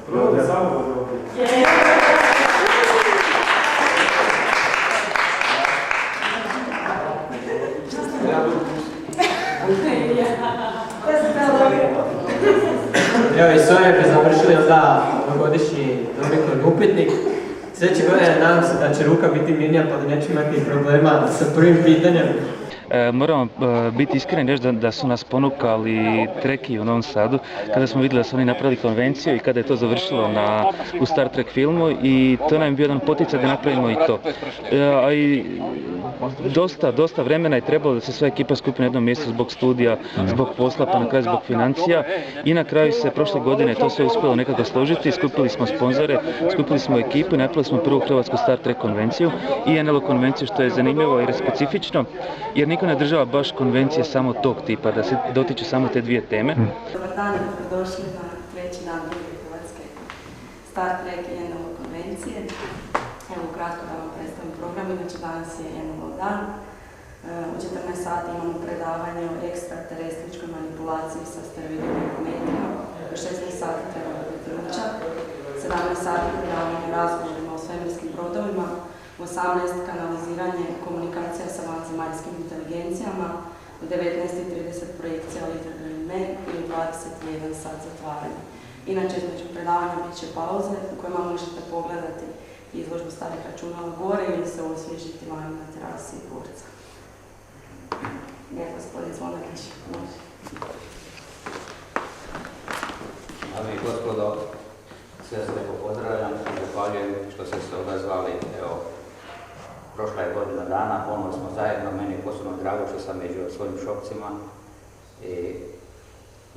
Speaker 13: Probajte samo. Evo i s ovim bi završili onda ovogodišnji Domikon upitnik. Sljedeće godine nadam se da će ruka biti mirnija pa da neće imati problema sa prvim pitanjem.
Speaker 1: Moramo biti iskreni reći da su nas ponukali Treki u Novom Sadu kada smo vidjeli da su oni napravili konvenciju i kada je to završilo u Star Trek filmu i to nam je bio jedan poticaj da napravimo i to. A i dosta vremena je trebalo da se sva ekipa skupi na jednom mjestu zbog studija, zbog posla, pa na kraju zbog financija i na kraju se prošle godine to sve uspjelo nekako složiti, skupili smo sponzore, skupili smo ekipu i napravili smo prvu hrvatsku Star Trek konvenciju i NLO konvenciju što je zanimljivo jer je specifično jer niko ne država baš konvencije samo tog tipa, da se dotiču samo te dvije teme.
Speaker 15: Dobar dan i dobrodošli na treći dan Hrvatske Star Trek i NLO konvencije. Evo ukratko da vam predstavim program, inače danas je NLO dan. U 14 sati imamo predavanje o ekstraterestričkoj manipulaciji sa steroidima kometima. U 16 sati treba biti ručak. 17 sati predavanje o razgovorima o svemirskim brodovima. U 18 kanaliziranje komunikacija sa vanzemaljskim inteligencijama. U 19:30 projekcija Little Green Man i u 21 sat zatvaranje. Inače, između predavanja bit će pauze u kojima možete pogledati izložbu starih računala gore ili se osvježiti vani na terasi dvorca. Lijep gospodin Zvonakić, može.
Speaker 16: Dame i gospodo, sve se lijepo pozdravljam i zahvaljujem što ste se odazvali. Evo, prošla je godina dana, ponovno smo zajedno, meni je posebno drago što sam među svojim šopcima i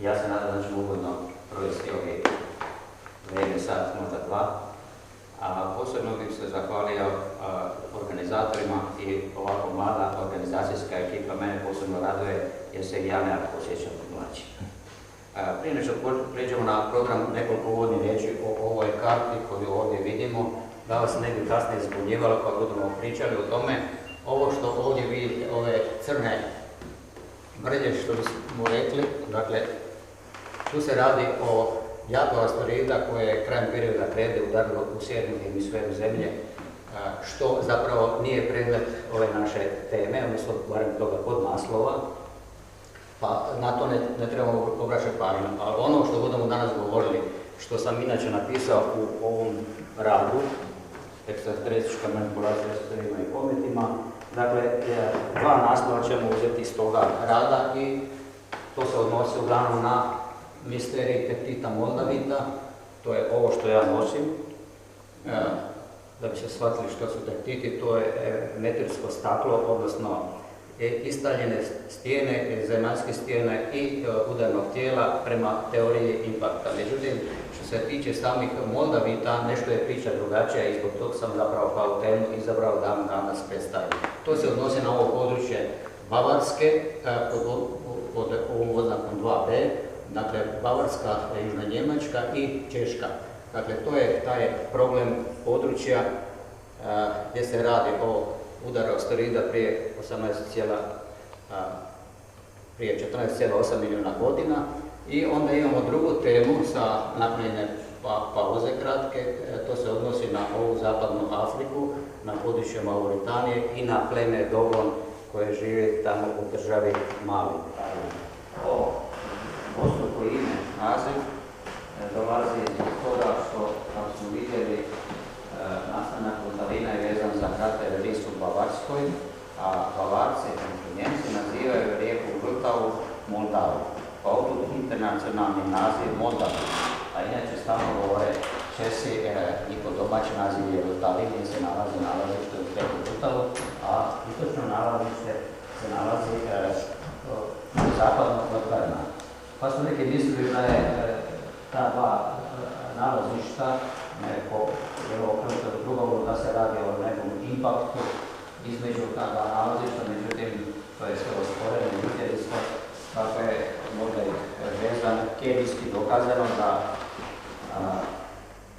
Speaker 16: ja se nadam da ćemo ugodno provesti ovaj vrijeme sat, možda dva. A posebno bih se zahvalio organizatorima i ovako mlada organizacijska ekipa mene posebno raduje jer se i ja nekako osjećam mlađi. Prije nešto pređemo na program, nekoliko uvodnih riječi o ovoj karti koju ovdje vidimo, da vas ne bi kasnije zbunjivalo pa budemo pričali o tome. Ovo što ovdje vidite, ove crne mrlje što bismo rekli, dakle, tu se radi o jato asteroida koje je krajem perioda krede udarilo u sjevernu hemisferu Zemlje, što zapravo nije predmet ove naše teme, odnosno barem toga podnaslova, pa na to ne trebamo obraćati pažnju. Ali ono što budemo danas govorili, što sam inače napisao u ovom radu, ekstraterestrička manipulacija s asteroidima i kometima, dakle, dva naslova ćemo uzeti iz toga rada i to se odnosi uglavnom na misterij Tektita Moldavita, to je ovo što ja nosim. Da bi se shvatili što su tektiti, to je meteorsko staklo, odnosno istaljene stijene, zemaljske stijene i udarnog tijela prema teoriji impakta. Međutim, što se tiče samih Moldavita, nešto je priča drugačija i zbog tog sam zapravo kao temu izabrao da vam danas predstavim. To se odnosi na ovo područje Bavarske, pod ovom oznakom 2B, dakle Bavarska, Južna Njemačka i Češka. Dakle, to je taj problem područja gdje se radi o udaru asteroida prije 14,8 milijuna godina. I onda imamo drugu temu sa napravljene pauze kratke, to se odnosi na ovu zapadnu Afriku, na području Mauritanije i na pleme Dogon koje živi tamo u državi Mali. Ovo dvostruko ime, naziv, dolazi iz toga što, kako smo vidjeli, nastanak Moldavina je vezan za krater Ris u Bavarskoj, a Bavarci, Njemci, nazivaju rijeku Vltavu Moldavu. Pa ovdje internacionalni naziv Moldavu, a inače stalno govore Česi, njihov domaći naziv je Vltavi, gdje se nalazi nalazište u rijeku Vltavu, a istočno nalazište se nalazi zapadno od Brna. Pa su neki mislili da je ta dva nalazišta neko okrenuto drugom, da se radi o nekom impaktu između ta dva nalazišta, međutim to je sve osporeno i vidjeli smo kako je možda i vezan kemijski dokazano da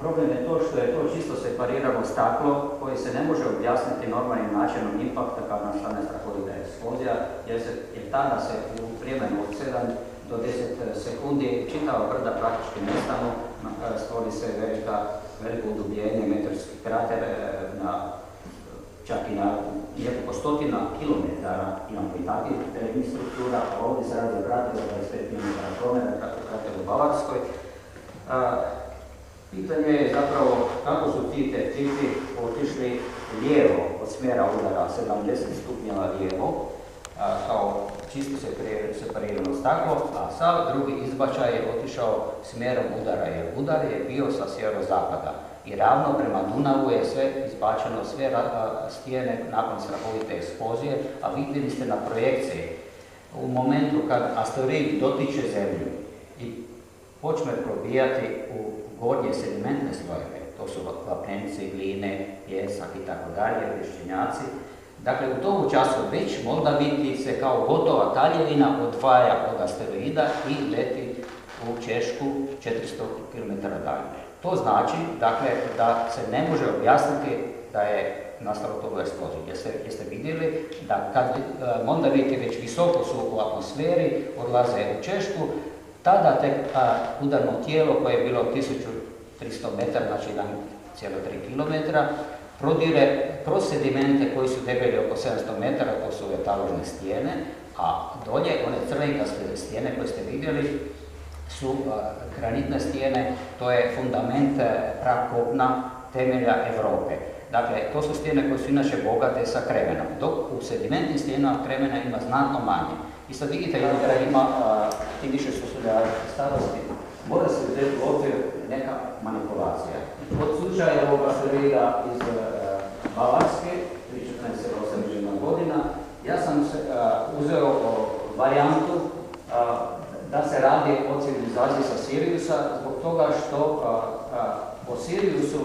Speaker 16: problem je to što je to čisto separirano staklo koje se ne može objasniti normalnim načinom impakta kad nastane strahovita eksplozija, jer tada se u vremenu od 7 do 10 sekundi čitava brda praktički nestanu, stvori se veliko udubljenje, meteorski krater, čak i na nekoliko stotina kilometara imamo i takvih teretnih struktura, a ovdje se radi o krateru 25 km promjera, krater u Bavarskoj. Pitanje je zapravo kako su ti tektiti otišli lijevo od smjera udara 70 stupnjeva lijevo, kao čisto separirano staklo, a sav drugi izbačaj je otišao smjerom udara, jer udar je bio sa sjeverozapada i ravno prema Dunavu je sve izbačeno, sve stijene nakon strahovite eksplozije, a vidjeli ste na projekciji u momentu kad asteroid dotiče Zemlju i počne probijati u gornje sedimentne slojeve, to su vapnenice, gline, pjesak i tako dalje, pješčenjaci. Dakle, u tom času već Moldaviti se kao gotova taljevina odvaja od asteroida i leti u Češku 400 km dalje. To znači, dakle, da se ne može objasniti da je nastalo to u eksploziji. Jeste vidjeli da kad Mondavike već visoko su u atmosferi, odlaze u Češku, tada tek udarno tijelo koje je bilo 1300 metara, znači 1,3 km, prodire kroz sedimente koji su debeli oko 700 metara, to su ove taložne stijene, a dolje one crvenkaste stijene koje ste vidjeli su granitne stijene, to je fundament prakopna temelja Europe. Dakle, to su stijene koje su inače bogate sa kremenom, dok u sedimentnim stijenama kremena ima znatno manje. I sad vidite da ima tim više starosti, mora se uzeti u obzir neka manipulacija. Od slučaja ovog asteroida iz Bavarske, 14,8 godina, ja sam uzeo varijantu da se radi o civilizaciji sa Siriusa, zbog toga što o Siriusu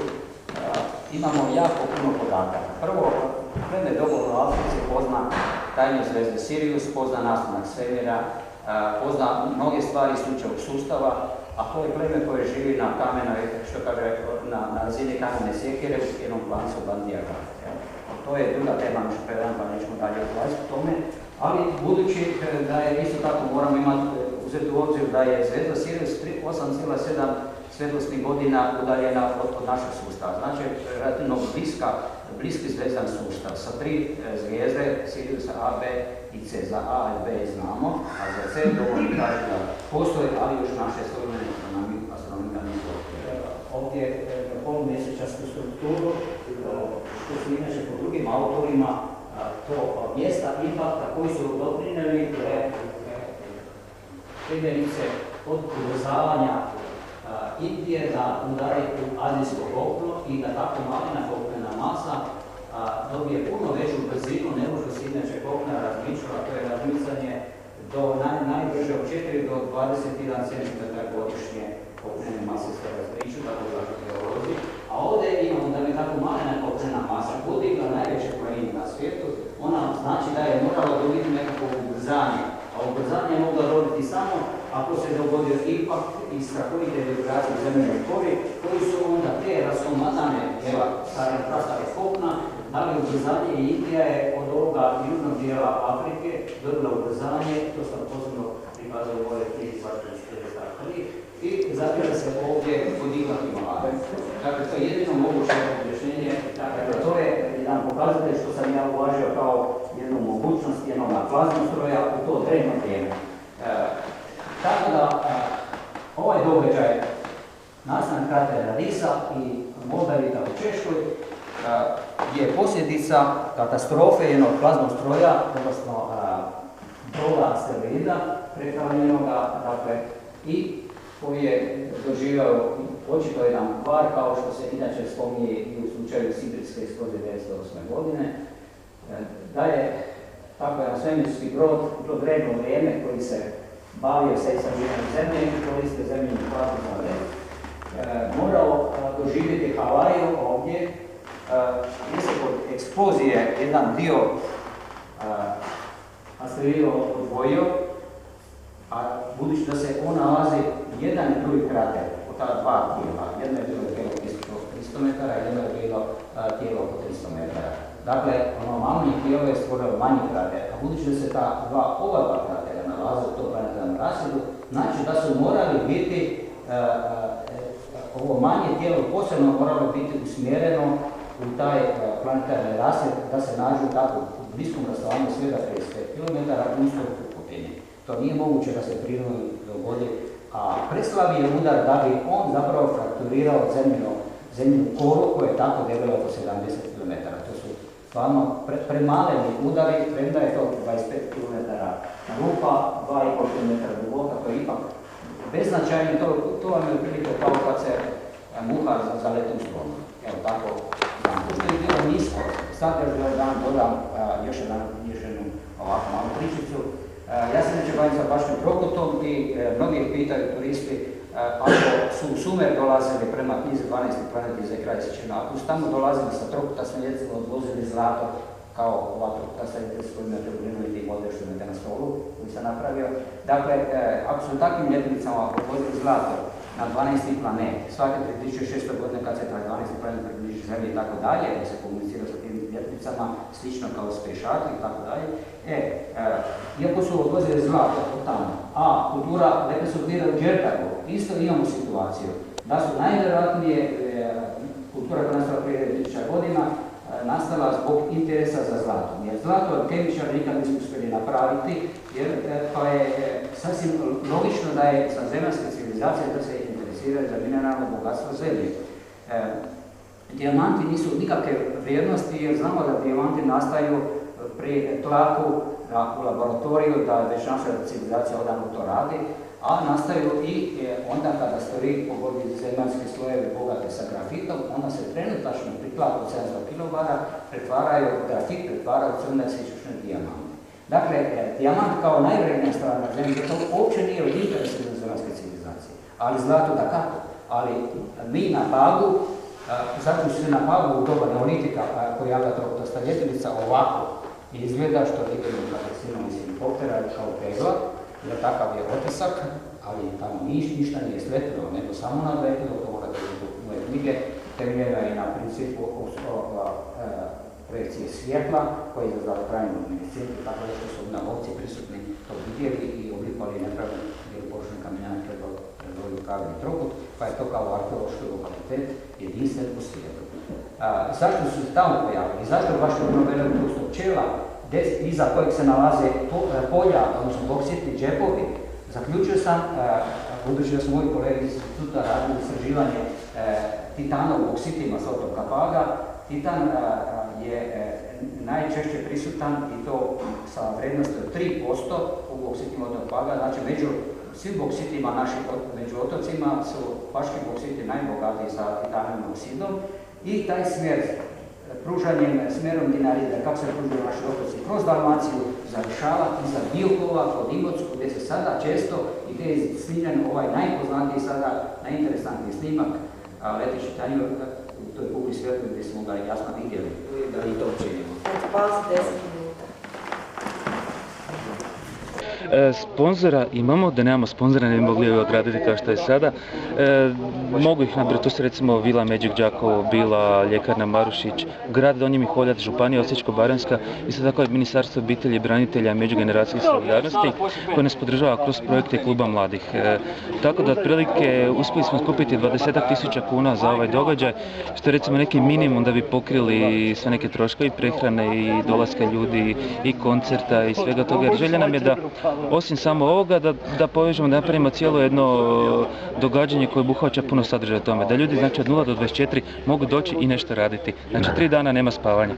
Speaker 16: imamo jako puno podataka. Prvo, pleme Dogovor u Africi pozna tajne zvezde Sirius, pozna nastanak svemira, pozna mnoge stvari sunčevog sustava, a to je pleme koje živi na kamenoj, što kaže, na razini kamene sjekire u jednom klancu Bandijaka. To je druga tema, što predam, pa nećemo dalje ulaziti u tome, ali budući da je isto tako moramo imati uzeti u obzir da je zvezda Sirius 8,7 svjetlosnih godina udaljena od našeg sustava. Znači, relativno bliski zvezdan sustav sa 3 zvijezde, Siriusa A, B i C. Za A i B znamo, a za C dovoljno kaže da postoje, ali još naše suvremene astronomika ne postoje. Ovdje polumjesečarsku strukturu, što su inače po drugim autorima, to mjesta impakta koji su doprinijeli primjerice od ubrzavanja Indije da udari u azijsko kopno i da tako malena kopnena masa dobije puno veću brzinu nego što se inače kopna razmičila, to je razmicanje do najbrže od 4 do 21 cm godišnje kopnene mase se razmiču, tako da geolozi. A ovdje imamo da bi tako malena kopnena masa podigla najveće planine na svijetu, ona znači da je morala dobiti nekako ubrzanje. A ubrzanje je mogla dobiti samo ako se dogodio impact i strahovite vibracije u zemljinoj kori, koji su onda te raskomadane dijela prastare kopna dali ubrzanje i Indija je od ovoga južnog dijela Afrike dobila ubrzanje, to sam posebno prikazao u ove 3,4 i zatim se ovdje podigla Himalaja. Dakle, to je jedino moguće objašnjenje. Dakle, to je jedan pokazatelj što sam ja uvažio kao jednu mogućnost jednog plaznog stroja u to drevno vrijeme. Tako da, ovaj događaj, nastanak kratera Risa i Moldavika u Češkoj, je posljedica katastrofe jednog plaznog stroja, odnosno broda asteroida prehranjenoga, dakle, i koji je doživio očito jedan kvar, kao što se inače spominje i u slučaju sibirske eksplozije 1908. godine, da je tako jedan svemirski brod u to drevno vrijeme koji se bavio se istraživanjem zemlje i koristio zemljenu plazmu za let, morao doživjeti havariju ovdje, gdje se kod eksplozije jedan dio asteroida odvojio, a budući da se on nalazi jedan i drugi krater od ta dva tijela, jedno je bilo tijelo 300 metara, jedno je bilo tijelo oko 300 metara. Dakle, ono manje tijelo je stvorilo manji krater, a budući da se oba dva kratera nalaze u tom planetarnom rasjedu, znači da su morali biti, ovo manje tijelo posebno moralo biti usmjereno u taj planetarni rasjed da se nađu tako u bliskom rastavanju svega 35 km u istoj pukotini. To nije moguće da se prirodno dogodi, a preslabi je udar da bi on zapravo frakturirao zemljinu koru koja je tako debela oko 70 km. To su stvarno premaleni udari, premda je to 25 km rupa, 2,5 km duboka, to je ipak beznačajno, to vam je otprilike kao kad se muha zaleti u slonu. Evo tako, što je bilo nisko, sad još dan dodam još jednu ovako malu pričicu. Ja se neće bavim sa Bačkim Prokotom i mnogi pitaju turisti ako su u Sumer dolazili prema knjizi 12. planet iz kraj Sečena, ako su tamo dolazili sa Trokota Snijecima, odvozili zlato, kao ovako, da stavite s kojim je brinuti model što imate na stolu, koji sam napravio. Dakle, ako su takvim ljetnicama odvozili zlato na 12. planet, svake 3600 godine kad se taj 12. planet približi Zemlji i tako dalje, da se komunicira sa tim ljetnicama, slično kao Space Shuttle i tako dalje, iako su odvozili zlato od tamo, a kultura lepesovira u Đerdaru, isto imamo situaciju da su najvjerojatnije kultura koja nastala prije 1000 godina nastala zbog interesa za zlatom. Jer zlato od kemičara nikad nismo uspjeli napraviti, jer pa je sasvim logično da je sa zemaljske civilizacije da se interesiraju za mineralno bogatstvo zemlje. Dijamanti nisu nikakve vrijednosti jer znamo da dijamanti nastaju pri tlaku u laboratoriju, da već naša civilizacija odavno to radi, a nastaju i onda kada stori pogodi zemaljske slojeve bogate sa grafitom, onda se trenutačno pri tlaku 700 kg grafit pretvara u crne sićušne dijamante. Dakle, dijamant kao najvrednija stvar na zemlji, to uopće nije od interesa za zemaljske civilizacije, ali zlato da kako. Ali mi na Pagu, zato su se na Pagu u doba neolitika koji javlja ta ljetilica ovako izgleda što vidimo kada snimamo iz helikoptera kao pegla, jer takav je otisak, ali tamo ništa nije sletilo, nego samo nadletilo, to morate vidjeti u moje knjige, temeljena je na principu projekcije svjetla koji je izazvali trajnu medicinu, tako da što su nauci prisutni to vidjeli i oblikovali nepravno bijelu površinu kamenjana predvoju kaveni trokut, pa je to kao arheološki lokalitet jedinstven u svijetu. Zašto su se tamo pojavili? Zašto baš ono veliko trusto pčela, iza kojeg se nalaze polja, odnosno boksitni džepovi? Zaključio sam, budući da su moji kolegi iz instituta radili istraživanje titana u boksitima s otoka Paga, titan je najčešće prisutan i to sa vrednosti od 3% u boksitima otoka Paga, znači među svim boksitima naših među otocima su paški boksiti najbogatiji sa titanovim oksidom i taj smjer smjerom Dinaride, kako se pružaju naši otoci, kroz Dalmaciju završava iza Biokova kod Imotsku, gdje se sada često i gdje je snimljen ovaj najpoznatiji sada, najinteresantniji snimak leteći tanjur u toj kugli svijetu gdje smo ga jasno vidjeli da i to učinimo.
Speaker 15: Pauza 10 minuta.
Speaker 1: Sponzora imamo, da nemamo sponzora ne bi mogli odraditi kao što je sada. Mogu ih nabrati, tu su recimo Vila Međik Đakovo, Bila Ljekarna Marušić, grad Donji Miholjac, Županija Osječko-baranjska, isto tako je Ministarstvo obitelji, branitelja i međugeneracijske solidarnosti koje nas podržava kroz projekte Kluba mladih. Tako da otprilike uspjeli smo skupiti 20.000 kuna za ovaj događaj, što je recimo neki minimum da bi pokrili sve neke troškove i prehrane i dolaska ljudi i koncerta i svega toga. Jer želja nam je da osim samo ovoga, da povežemo, da napravimo cijelo jedno događanje koje obuhvaća puno sadržaja tome. Da ljudi znači od 0 do 24 mogu doći i nešto raditi. Znači 3 dana nema spavanja.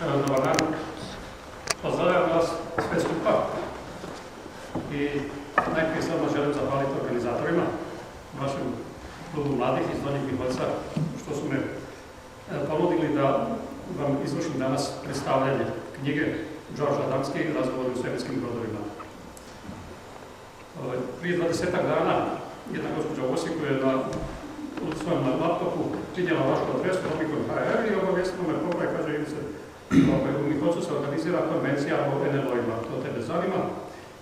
Speaker 17: Dobar dan. Pozdravljam vas sve skupa i najprije se odmah želim zahvaliti organizatorima, vašem klubu mladih iz Donjeg Miholjca, što su me ponudili da vam izvršim danas predstavljanje knjige George Adamski Razgovori o svemirskim brodovima. Prije 20-ak dana jedna gospođa u Osijeku je u svojem laptopu vidjela vašu adresu Omikon.hr i obavijestila me popravi, kaže im se u Miholjcu se organizira konvencija o NLO-ima, to tebe zanima.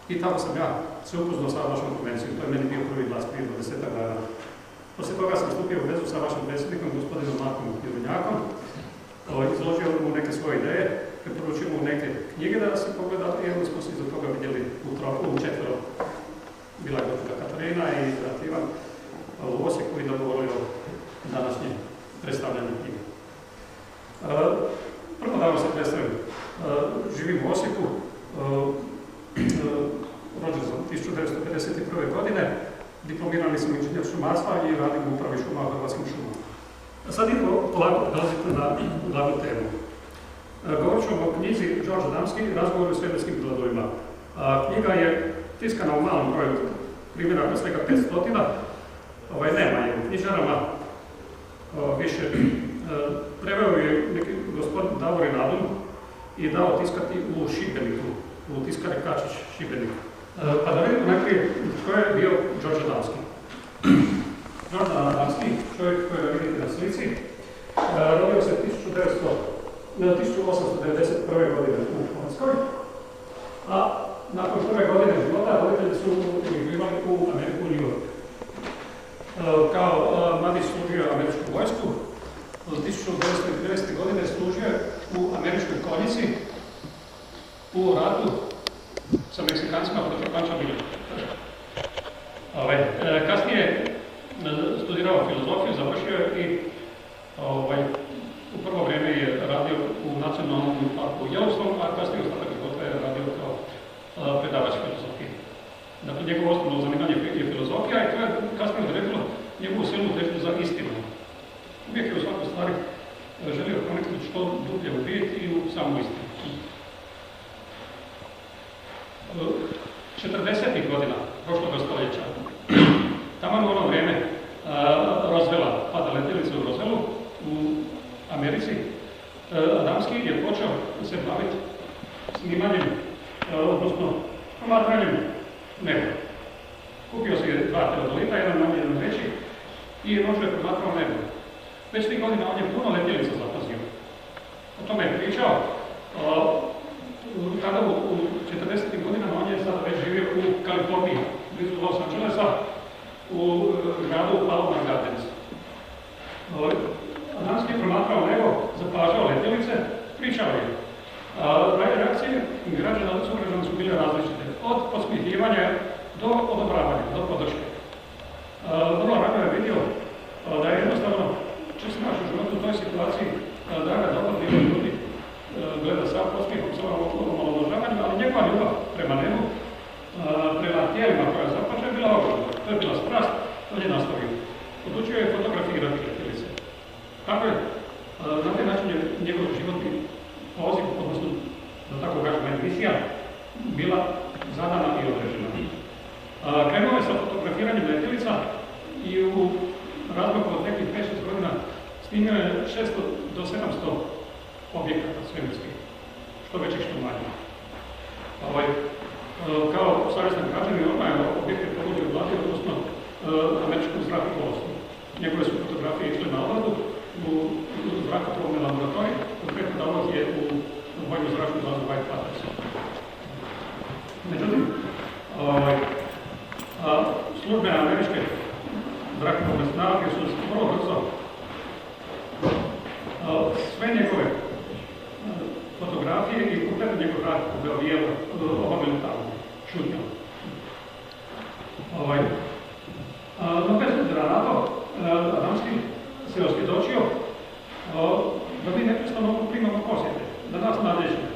Speaker 17: I tako sam ja se upoznao sa vašom konvencijom, to je meni bio prvi glas prije 20-ak dana. Poslije toga sam stupio u vezu sa vašim predsjednikom, gospodinom Markom Jurunjakom, izložio mu neke svoje ideje, preporučio mu neke knjige da se pogleda i onda smo se iza toga vidjeli u četvero. Bila je gospođa Katarina i brat Ivan u Osijeku i dogovorili o današnjem predstavljanju knjige. Prvo da vam se predstavim. Živim u Osijeku, rođen sam 1951. godine, diplomirani sam inženjer šumarstva i radim u upravi šuma u Hrvatskim šumama. Sad idemo polako prelaziti na glavnu temu. Govorit ću o knjizi George Adamski Razgovori o svemirskim brodovima. Knjiga je tiskana u malom broju, primjeraka svega 500, nema je u knjižarama više. Preveo je neki gospodin Davorin Adum i dao tiskati u Šibeniku, u tiskare Kačić Šibenik. Pa da vidimo najprije tko je bio George Adamski. George Adamski, čovjek koji vidite na slici, rodio se 1891. godine u Hrvatskoj, a nakon prve godine života roditelji su emigrirali u Ameriku, u New York. Kao mladić služio američku vojsku, od 1913. godine služio u američkoj konjici u ratu sa Meksikancima protiv Panča Villa. Kasnije studirao filozofiju, završio je i u prvo vrijeme je radio u nacionalnom parku Yellowstone, a kasnije ostatak života je radio kao predavač filozofije. Dakle, njegovo osnovno zanimanje je filozofija i to je kasnije odredilo njegovu silnu težnju za istinu. Uvijek je u svakoj stvari želio proniknuti što dublje u bit i u samu istinu. 40. godina prošlog stoljeća, taman u ono vrijeme Roswella, pada letjelice u Roswellu u Americi, Adamski je počeo se baviti snimanjem, odnosno promatranjem neba. Kupio si je 2 teodolita, jedan manji, jedan veći, i noću je promatrao nebo. Već tih godina on je puno letjelica zapazio. O tome je pričao. Tada u 40. godinama on je sada već živio u Kaliforniji, blizu Los Angelesa, u gradu Palomar Gardens. Adamski je promatrao nebo, zapažao letjelice, pričao je. Reakcije građana sugrađana su bile različite, od podsmjehivanja do odobravanja, do podrške. Vrlo rano je vidio da je jednostavno, če se naš u životu u toj situaciji, da ga dobar dio ljudi gleda sa podsmijehom, sa omalovažavanjem, ali njegova ljubav prema nebu, prema tijelima koja zapače je bila ogromna. To je bila strast, on je nastavio. Odlučio je fotografirati letjelice. Tako je, na taj način je njegov životni poziv, odnosno, da tako kažemo, emisija, bila zadana i određena. Krenuo je sa fotografiranjem letjelica i u razmaku od nekih 5-6 godina snimio je 600 do 700 objekata svemirskih, što većih, što manje. Kao savjestan građanin, on je objekte pogodio u vladi, odnosno američkom zrakoplovstvu. Njegove su fotografije išle na obradu u zrakoplovne laboratorije, konkretno dalog je u vojnu zračnu bazu White Plains. Međutim, službene američke zrakoplovne snage su vrlo brzo sve njegove fotografije i kompletno njegov rad obavili tamo, šutnjom. No bez obzira na to, Adamski se osvjedočio da mi neprestano primamo posjete, da nas nadležne.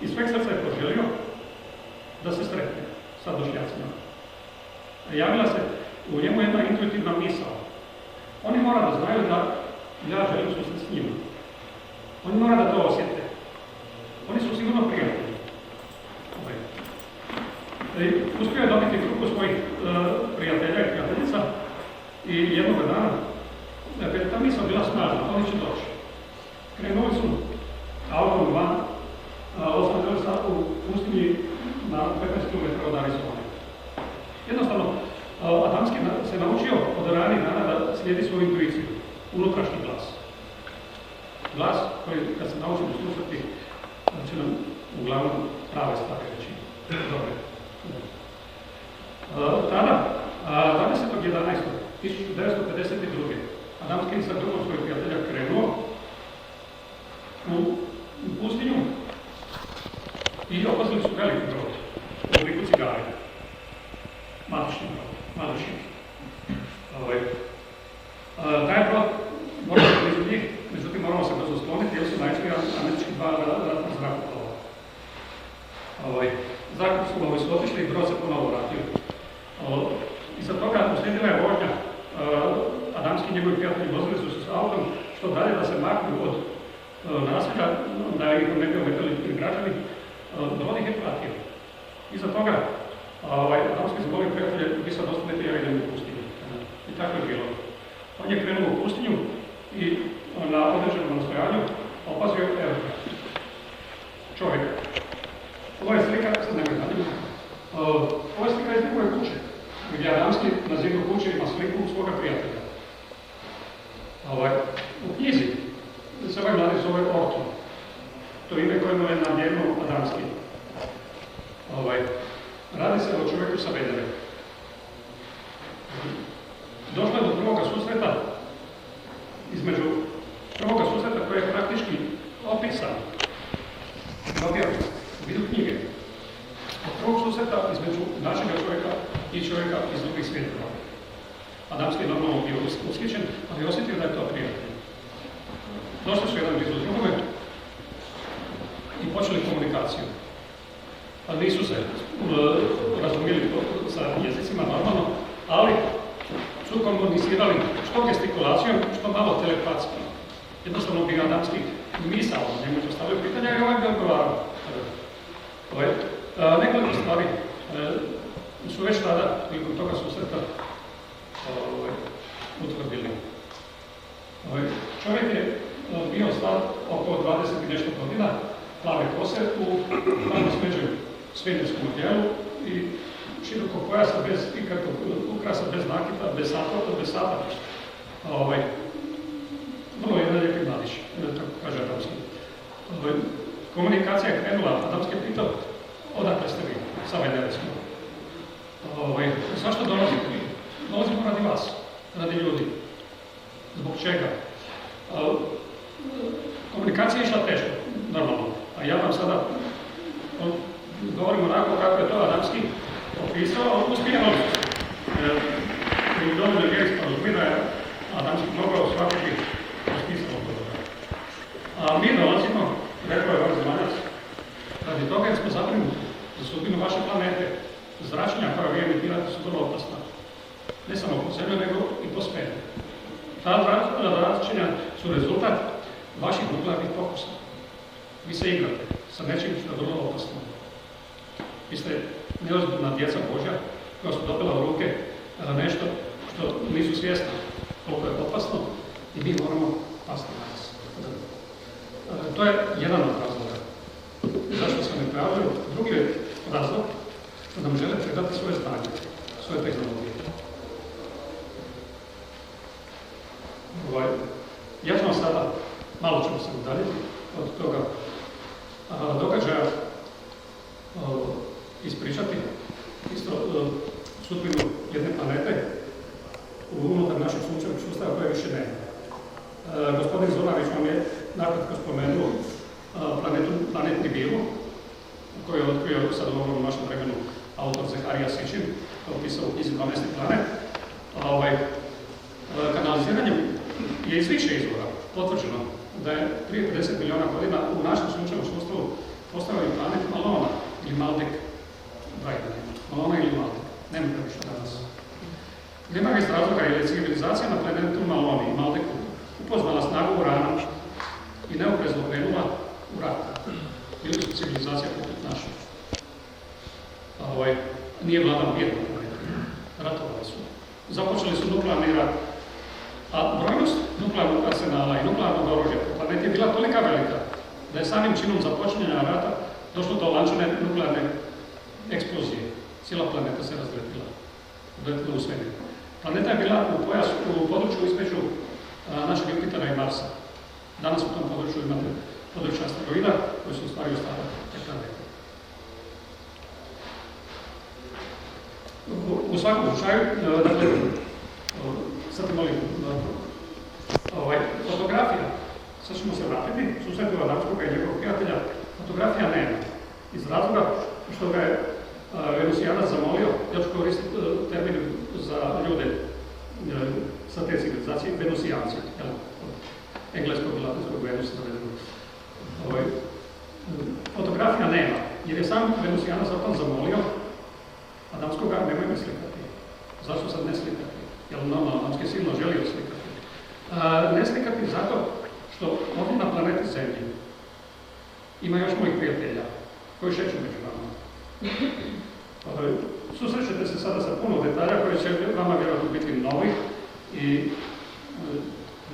Speaker 17: Iz sveg srca je poželio da se sretne sa došljacima. Javila se u njemu jedna intuitivna misao. Oni mora da znaju da ja želim susret s njima. Oni moraju da to osjete. Oni su sigurno prijatelji. Uspio je dobiti grupu svojih prijatelja i prijateljica i jednog dana, kad je ta misla bila snažna, oni će doći. Krenuli su autom van, Los Angelesa u pustinji na 15 km od Arizone. Jednostavno, Adamski se naučio od ranih dana da slijedi svoju intuiciju, unutrašnji glas. Glas koji, kad se naučimo slušati, će nam uglavnom prave stvari reći. Dobre. Tada, 20.11.1952. Adamski sa drugom svojeg prijatelja krenuo u pustinju i opazili su veliki brod u obliku cigare. Matični brod, matični. Taj brod moramo blizu njih, međutim moramo se brzo skloniti jer su naišli američki dva ratna zrakoplova. Zrakoplovi su otišli i brod se ponovo vratio. Iza toga uslijedila je vožnja. Adamski i njegovi prijatelji vozili su se s autom što dalje da se maknu od naselja, da ih ne bi ometali građani, do onih je pratio. Iza toga Adamski zamolio prijatelje, vi sad ostanete, ja idem u pustinju. I tako je bilo. On je krenuo u pustinju i na određenom nastojanju opazio čovjeka. Ovo je slika, sad ne me zanima, ovo je slika iz njegove kuće, gdje Adamski na zidu kuće ima sliku svoga prijatelja. U knjizi se ovaj mladi zove Orton. To je ime koje mu je nadjernuo Adamski. Radi se o čovjeku sa Vedere. Došlo je do prvoga susreta, između prvoga susreta koji je praktički opisan u vidu knjige. Od prvog susreta između našega čovjeka i čovjeka iz drugih svjetova. Adamski je normalno bio ushićen, ali osjetio da je to prijatelj. Došli su jedan blizu drugome i počeli komunikaciju. Ali nisu se razumijeli sa jezicima normalno, ali su komunicirali što gestikulacijom, što malo telepatski. Jednostavno bi Adamski misao, njemu postavio pitanja i ovaj bi odgovarao. Nekoliko stvari su već tada, prilikom toga susreta, utvrdili. Čovjek je bio star oko 20 i nešto godina, plave kose, u plavo smeđem svemirskom tijelu i širokog pojasa bez ikakvog ukrasa, bez nakita, bez sata. Vrlo jedan lijepi mladić, tako kaže Adamski. Komunikacija je krenula, Adamski je pitao, odakle ste vi, sa Vedere smo. Zašto dolazite? Dolazimo radi vas, radi ljudi. Zbog čega? Komunikacija je išla teško, normalno. A ja vam sada govorim onako kako je to Adamski opisao, uspijeno su se. I u dovoljno vjerstva razumira je Adamski mogao shvatiti ospisano toga. A mi dolazimo, rekao je vaš zemaljac, radi toga jer smo zabrinuti za sudbinu vaše planete. Zračenja koja vi emitirate su vrlo opasna. Ne samo po zemlju, nego i po sferu. Ta zračenja su rezultat vaših nuklearnih pokusa. Vi se igrate sa nečim što je vrlo opasno. Vi ste neozbiljna djeca Božja koja su dobila u ruke nešto što nisu svjesni koliko je opasno i mi moramo pasti na nas. To je jedan od razloga. Zašto se ne pojavljaju? Drugi je razlog što nam žele predati svoje znanje, svoje tehnologije. Ja ću vam sada, malo ćemo se udaljiti od toga događaja, ispričati isto sudbinu jedne planete unutar našeg sunčevog sustava koje više nema. Gospodin Zornavić vam je nakratko spomenuo planet Nibiru, koju je otkrio sad u ovom našem vremenu autor Zeharija Sitchin, to je opisao u knjizi 12. planet. Kanaliziranjem je iz više izvora potvrđeno da je prije 50 miliona godina u našem sunčevom sustavu postavljeni planet Malona ili Maldek. Malona ili Maldek. Nema ga više danas. Nema ga iz razloga jer je civilizacija na planetu Maloni i Maldeku upoznala snagu urana i neoprezno krenula u rat. Bili su civilizacija poput naša. Nije vladao mir na planeti. Ratovali su. Započeli su nuklearni rat. A brojnost nuklearnog arsenala i nuklearnog oružja po planeti je bila tolika velika da je samim činom započinjanja rata došlo do lančane nuklearne eksplozije. Cijela planeta se razletila u svemir. Planeta je bila u području između našeg Jupitera i Marsa. Danas u tom području imate područje asteroida koji su u stvari ostali te planete. U svakom slučaju, dakle, sad molim, fotografija, sad ćemo se vratiti, susretila Adamskoga i njegovog prijatelja, fotografija nema. Iz razloga što ga je Venusijanac zamolio, ja ću koristiti termin za ljude sa te civilizacije, Venusijanci, od engleskog i latinskog Venus navedeno. Fotografija nema, jer je sam Venusijanac zapravo zamolio Adamskoga, nemoj me slikati. Zašto sad ne slikati? Jer normalno Adamski silno želio slikati. Ne slikati zato što ovdje na planeti Zemlji ima još mojih prijatelja koji šeću među vama. Susrećete se sada sa puno detalja koji će vama vjerojatno biti novi i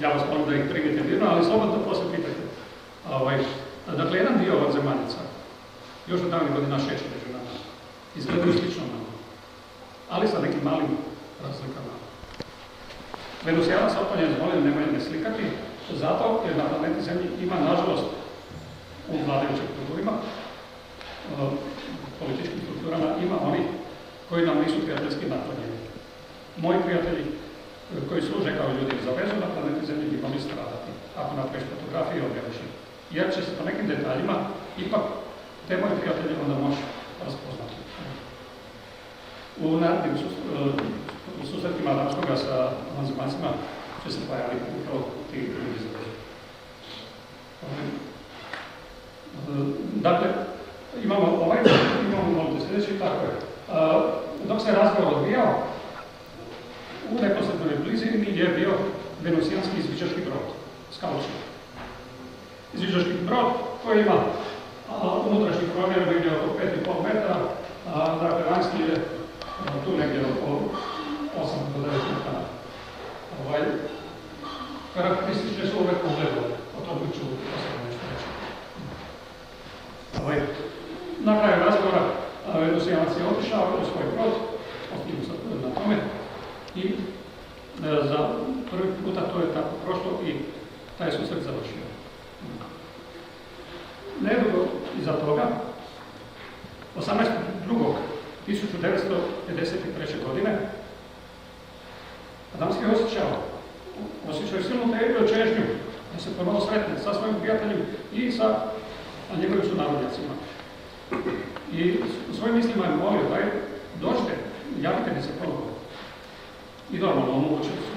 Speaker 17: ja vas molim da ih primite mirno, ali slobodno poslije pitajte. Dakle, jedan dio od zemaljica još od davnih godina šeće među nama. Izgledaju slično nama, ali sa nekim malim razlikama. Venusijanac opet je zamolio nemoj ne slikati, zato jer na planeti Zemlji ima, nažalost, u vladajućim strukturima, političkim strukturama, ima oni koji nam nisu prijateljski naklonjeni. Moji prijatelji koji služe kao ljudi za vezu na planeti Zemlji bi mogli stradati ako napraviš fotografije i objaviš ih. Jer će se po nekim detaljima ipak te moji prijatelji onda moći raspoznati. U narednim susretima Adamskoga sa vanzemaljcima će se pojaviti upravo ti ljudi za vezu. Dakle, imamo molite sljedeći, tako je. Dok se razgovor odvijao, u neposrednoj blizini je bio venusijanski izviđački brod, Skalčin. Izviđački brod koji ima unutrašnji promjer negdje oko 5,5 metara, dakle vanjski je tu negdje oko 8 do 9 metara. Karakteristične su ove pogledove, o tom ću posebno nešto reći. Na kraju razgovora Venusijanac je otišao u svoj brod, ostavio se na tome i za prvi puta to je tako prošlo i taj susret završio. Nedugo iza toga, 18.2.1953. godine, Adamski osjećao silnu čežnju da se ponovo sretne sa svojim prijateljem i sa njegovim sunarodnjacima. I u svojim mislima je molio, daj, dođite, javite mi se ponovo. I normalno, omogućili su.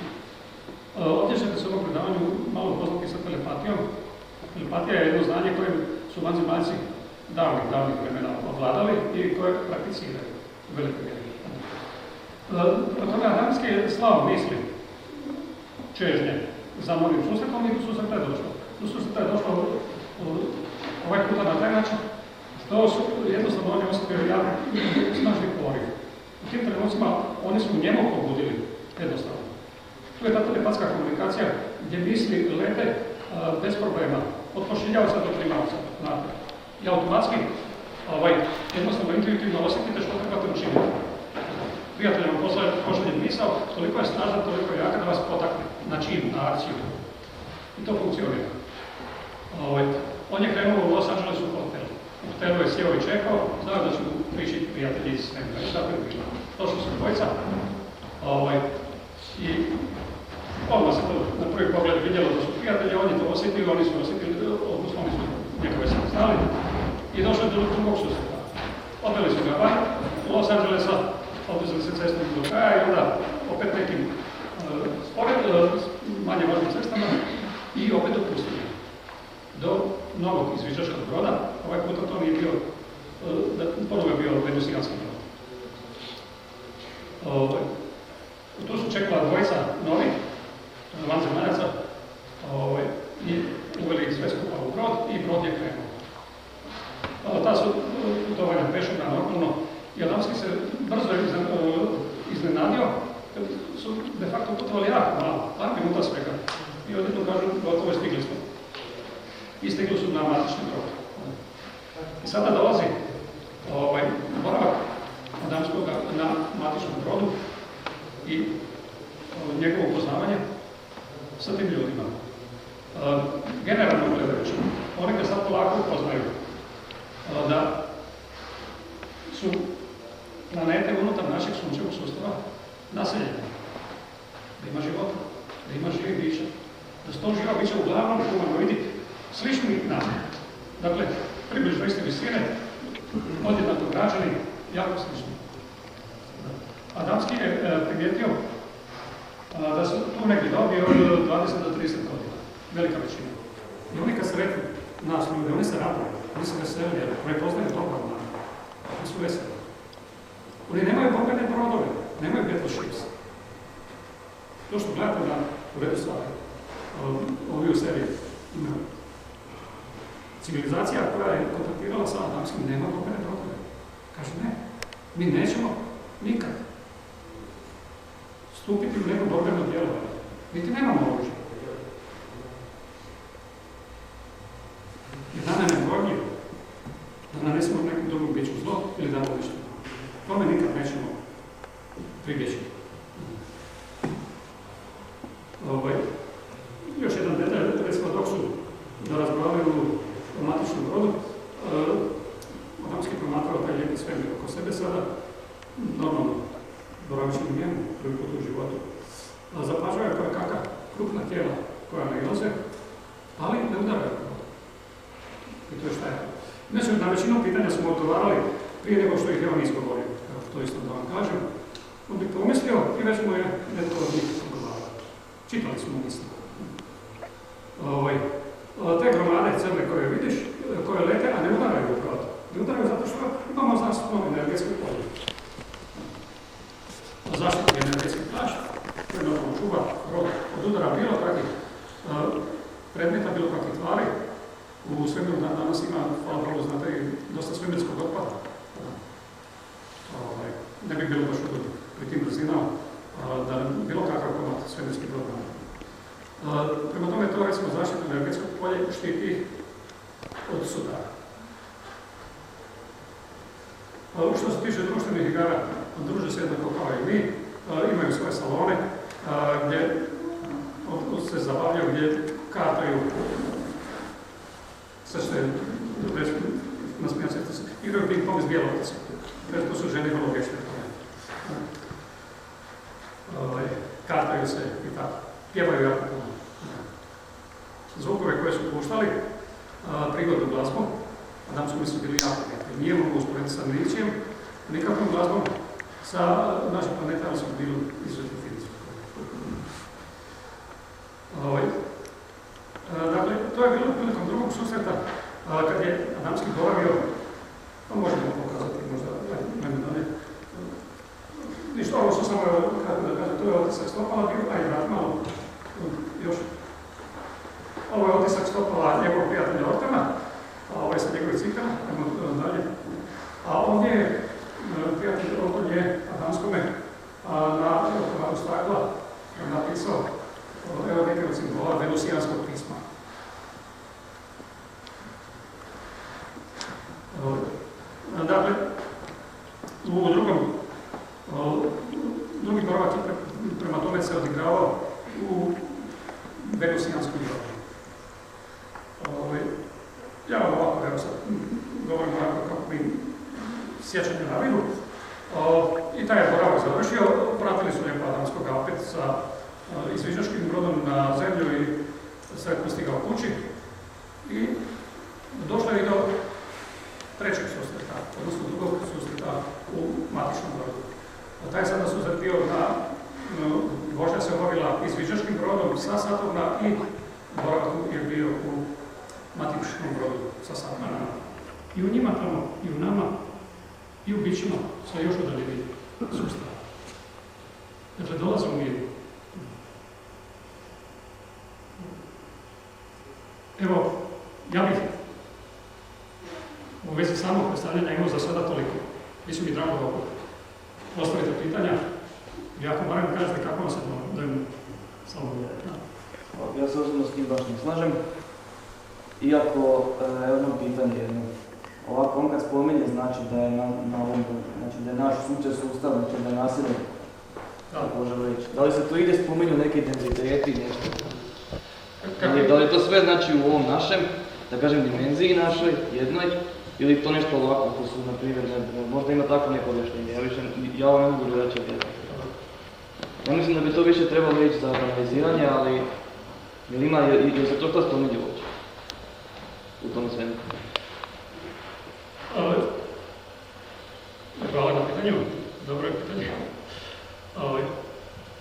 Speaker 17: Ovdje ćete se u ovom predavanju malo poznati sa telepatijom. Telepatija je jedno znanje koje su vanzemaljci davnih vremena ovladali i koje prakticiraju u velikoj mjeri. Od toga Adamski je slao misli, čežnje za novim susretom i do susreta je došlo. Do susreta je došlo ovaj puta na taj način što su jednostavno oni osjetili jako snažni poriv. U tim trenucima oni su njemu pobudili jednostavno. Tu je ta telepatska komunikacija gdje misli lete bez problema, od pošiljavca do primavca, znate. I automatski jednostavno intuitivno osjetite što trebate učiniti. Prijatelj vam pošalje misao, toliko je snažna, toliko je jaka da vas potakne na čin, na akciju. I to funkcionira. On je krenuo u Los Angelesu u hotelu. U hotelu je sjeo i čekao, znao da će mu prići prijatelji iz svemira. I tako je bilo. Došli su dvojica. I odmah se to na prvi pogled vidjelo da su prijatelji, on je to osjetili, oni su osjetili, odnosno oni su njegove se znali. I došli do drugog susreta. Odveli su ga van, u Los Angelesa, odvezali se cestom do kraja i onda opet nekim manje važnim cestama i opet dopustili do novog izviđačkog broda. Ovaj puta to nije bio, ponovo je bio venusijanski brod. Tu su čekala dvojica novih vanzemaljaca i uveli ih sve skupa brod je krenuo. Ta su putovanja pešaka normalno i Adamski se brzo iznenadio, kad su de facto putovali jako malo, par minuta svega. I odjedno kažu, gotovo je, stigli smo. I stigli su na matični brod. I sada dolazi boravak Adamskoga na matičnom brodu i njegovo upoznavanje sa tim ljudima. Generalno gledajući, oni ga sad polako upoznaju da su planete unutar našeg sunčevog sustava naseljene, da ima života, da ima živih bića, da su to živa bića uglavnom humanoidi slični nama. Dakle, približno iste visine, podjednako građani, jako slični. Adamski je primijetio da su tu neki dobi od 20 do 30 godina, velika većina. I oni kad sretnu nas ljudi, oni se raduju, oni se veseli, jer prepoznaju dobro u nama. Oni su veseli. Oni nemaju borbene brodove, nemaju battleships. To što gledate u redu stvari, ovi u seriji, civilizacija koja je kontaktirala sa Adamskim nema borbene brodove. Kaže ne, mi nećemo nikad stupiti u neko borbeno djelovanje. Niti nemamo oružje. Jer dana je neborljivo da nanesemo nekom drugom biću zlo ili da nešto. Tome nikad nećemo pribjeći. Još jedan detalj, recimo dok su da razgovaraju o matičnom brodu, Adamski promatrao taj lijepi svemir oko sebe sada, normalno, boravići u njemu, prvi put u životu. Zapažao je koja kakva krupna tijela koja nailaze, ali ne udaraju brod. I to je šta je. Znači, na većinu pitanja smo odgovarali prije nego što ih je on izgovorio. To isto da vam kažem. On bi pomislio i već mu je netko od njih odgovarao. Čitali smo misli. Te gromade crne koje vidiš, koje lete, a ne udaraju u brod. Ne udaraju zato što imamo zasnovno energetsko polje. Zašto je energetski plašt? Koji normalno čuva brod od udara bilo kakvih predmeta, bilo kakvih tvari. U svemiru danas ima, hvala Bogu, znate, dosta svemirskog otpada. Ne bi bilo baš ugodno pri tim brzinama da bilo kakav komad svemirski brod nama. Prema tome, to recimo zaštitno energetsko polje štiti od sudara. Što se tiče društvenih igara, druže se jednako kao i mi, imaju svoje salone gdje se zabavljaju, gdje kartaju, sve što je, recimo, nasmijam se, igraju ping-pong s bjelovicom. To su žene vrlo vješte. Kartaju se i tako. Pjevaju jako puno. Zvukove koje su puštali, prigodnu glazbom, Adamskovi su bili jako lijepi. Nije mogu usporediti sa ničim, nikakvom glazbom sa našim planetama su bili izuzetno fizički. Dakle, to je bilo prilikom drugog susreta, kad je Adamski boravio, pa možemo pokazati možda mene da ne. Ništa, ovo su samo, to je otisak stopala bio, a i vrat malo, još. Ovo je otisak stopala njegovog prijatelja Ortema, a ovo je sa njegovih ciklama, ajmo dalje. A ovdje je prijatelj Orton je Adamskome na komadu stakla napisao evo neke od simbola venusijanskog pisma. Dakle, u drugi boravak prema tome se odigravao u venusijanskom grobu. Ja vam ovako, evo sad, govorim ovako kako mi sjećanje na vidu. I taj je boravak završio, pratili su lijepo Adamskoga opet sa izviđačkim brodom na zemlju i sretno stigao kući. I došlo je i do trećeg susreta, odnosno drugog susreta u matičnom brodu. Taj sada susret bio vožnja se obavila izviđačkim brodom sa Saturna i boravak je bio u matičnom brodu sa Saturna. I u njima tamo, i u nama, i u bićima sa još udaljenih sustava. Dakle, dolazimo u jednu. Evo, ja bih U vezi samog predstavljanja imamo za sada toliko. Nisu mi drago da postavite pitanja i ako barem kažete kako vam se da im samo govorim.
Speaker 18: Ja se osobno s tim baš ne slažem. Iako, jedno pitanje jedno. Ovako, on kad spominje znači da je znači da je naš sustav, znači da je nasilje, možemo reći. Da li se tu ide spominju neki identiteti i nešto? Da li je to sve znači u ovom našem, da kažem, dimenziji našoj, jednoj, ili to nešto ovako, to su, na primjer, možda ima tako neko objašnjenje, ja ovo ne mogu drugačije vjerati. Ja mislim da bi to više trebalo ići za analiziranje, ali jer se to spominje uopće u tom svemu.
Speaker 17: Hvala na pitanju, dobro je pitanje.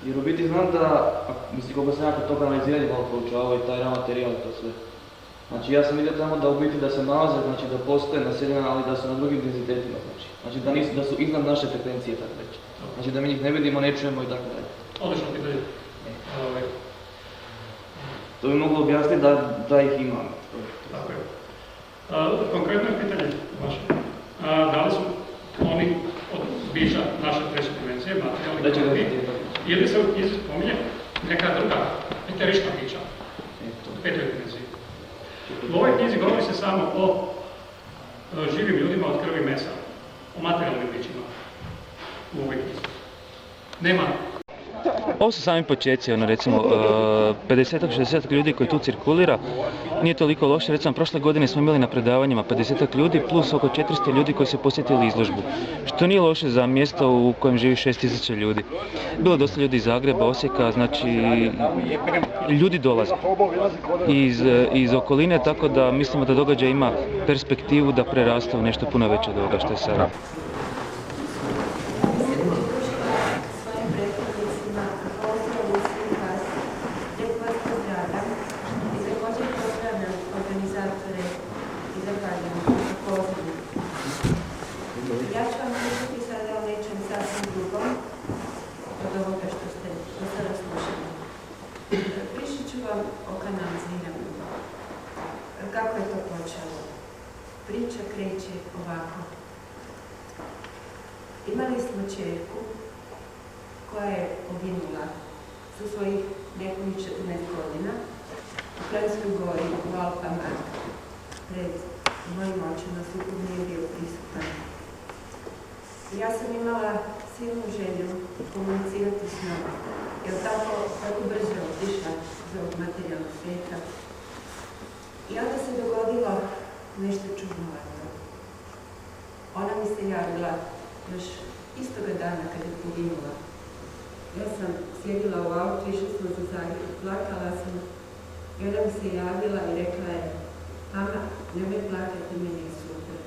Speaker 18: Jer u biti znam da, mislim koliko sam jako to analiziranje malo proučavao i taj materijal i to sve. Znači ja sam vidio tamo da u biti da se nalaze, znači da postoje naseljena, ali da su na drugim denzitetima, znači da su iznad naše frekvencije, tako reći. Znači da mi njih ne vidimo, ne čujemo i tako dalje.
Speaker 17: Odlično pitanje.
Speaker 18: To bi moglo objasniti da ih imamo.
Speaker 17: Tako je. Konkretno je pitanje vaše. Da li su oni od bića naše treće dimenzije, materijalni ili se spominje neka druga eterička bića u petoj dimenziji. U ovoj knjizi govori se samo o živim ljudima od krvi i mesa, o materijalnim bićima u ovoj knjizi. Nema.
Speaker 1: Ovo su sami početci, recimo 50-60 ljudi koji tu cirkulira, nije toliko loše. Recimo prošle godine smo imali na predavanjima 50 ljudi plus oko 400 ljudi koji su posjetili izložbu, što nije loše za mjesto u kojem živi 6000 ljudi. Bilo je dosta ljudi iz Zagreba, Osijeka, znači ljudi dolaze iz okoline, tako da mislimo da događaj ima perspektivu da preraste u nešto puno veće od ovoga što je sada.
Speaker 19: Kako je to počelo? Priča kreće ovako. Imali smo ćerku koja je poginula sa svojih nepunih 14 godina u Kranjskoj gori, u Alpama. Pred mojim očima suprug nije bio prisutan. Ja sam imala silnu želju komunicirati s njom, jer tako brzo otišla iz ovog materijalnog svijeta. I onda se dogodilo nešto čudnovato. Ona mi se javila još istoga dana kad je poginula. Ja sam sjedila u autu, išla smo za Zagreb, plakala sam i ona mi se javila i rekla je: mama, nemoj plakati, meni je super.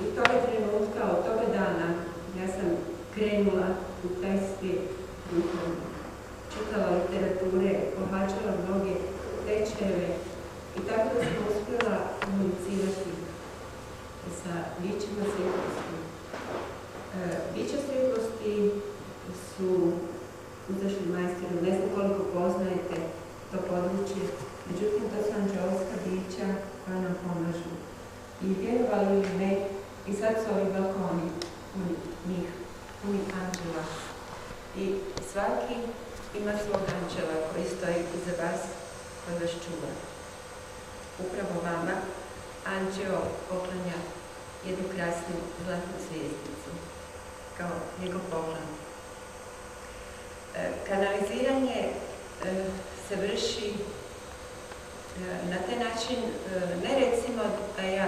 Speaker 19: I toga trenutka, od toga dana, ja sam krenula u taj svijet duhovno. Čitala literature, pohađala mnoge tečajeve i tako da sam uspjela komunicirati sa bićima svjetlosti. Bića svjetlosti su uzdašni majstori, ne znam koliko poznajete to područje, međutim to su anđelska bića koja nam pomažu. I vjerovali ili ne, i sad su ovi balkoni puni anđela. I svaki ima svog anđela koji stoji iza vas, koji vas čuva. Upravo vama anđeo poklanja jednu krasnu zlatnu zvijezdicu kao njegov poklon. Kanaliziranje se vrši na taj način, ne recimo da ja,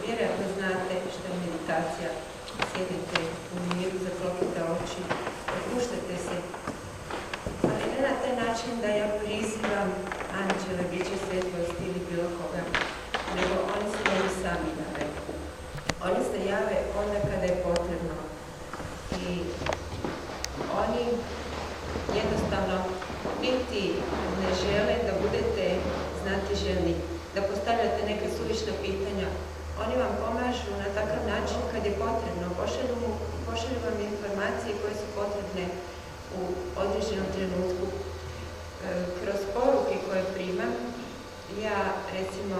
Speaker 19: vjerojatno znate što je meditacija, sjedite u miru, zaklopite oči, opuštate se, ali ne na taj način da ja prizivam anđele, biće svjetlosti ili bilo koga, nego oni se meni sami jave. Oni se jave onda kada je potrebno i oni jednostavno niti ne žele da budete znatiželjni, da postavljate neke suvišna pitanja. Oni vam pomažu na takav način kad je potrebno, pošalju vam informacije koje su potrebne u određenom trenutku. Kroz poruke koje primam, ja recimo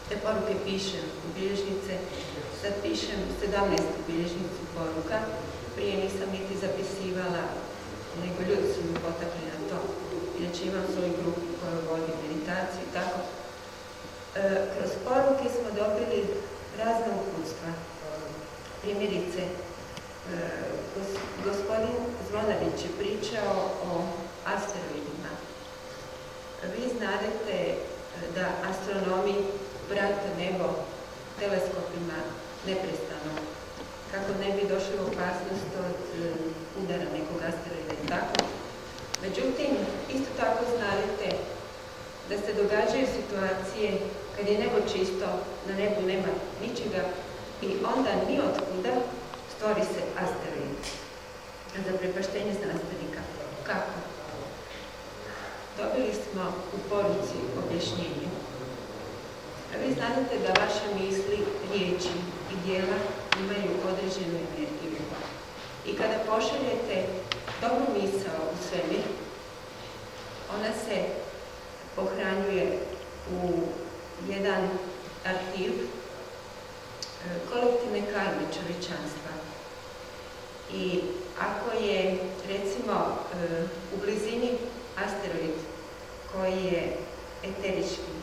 Speaker 19: Te poruke pišem u bilježnice, sad pišem 17. bilježnicu poruka. Prije nisam niti zapisivala, nego ljudi su mi potakli na to. Inače imam svoju grupu koju vodi meditaciju i tako. Kroz poruke smo dobili razne uputstva. Primjerice, gospodin Zvonarić je pričao o asteroidima. Vi znadete da astronomi prate nebo teleskopima neprestano, kako ne bi došli u opasnost od udara nekog asteroida i tako. Međutim, isto tako znadete da se događaju situacije kad je nebo čisto, na nebu nema ničega i onda ni otkuda stvori se asteroid. Za prepaštenje znanstvenika. Kako? Dobili smo u poruci objašnjenje. Vi znate da vaše misli, riječi i djela imaju određenu energiju. I kada pošaljete dobru misao u svemir, ona se pohranjuje u jedan arhiv kolektivne karme čovječanstva. I ako je, recimo, u blizini asteroid koji je eterički,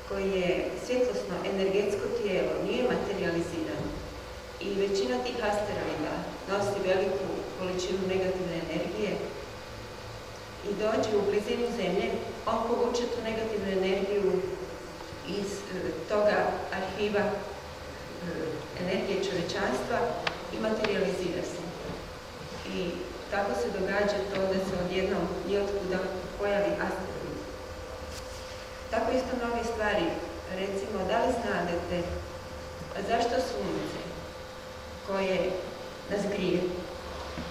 Speaker 19: koji je svjetlosno energetsko tijelo, nije materializiran i većina tih asteroida nosi veliku količinu negativne energije i dođe u blizinu Zemlje, on povuče tu negativnu energiju iz toga arhiva energije čovječanstva i materializira se. I tako se događa to da se odjednom nijotkuda pojavi asteroid. Tako isto mnoge stvari. Recimo, da li znadete zašto sunce koje nas grije,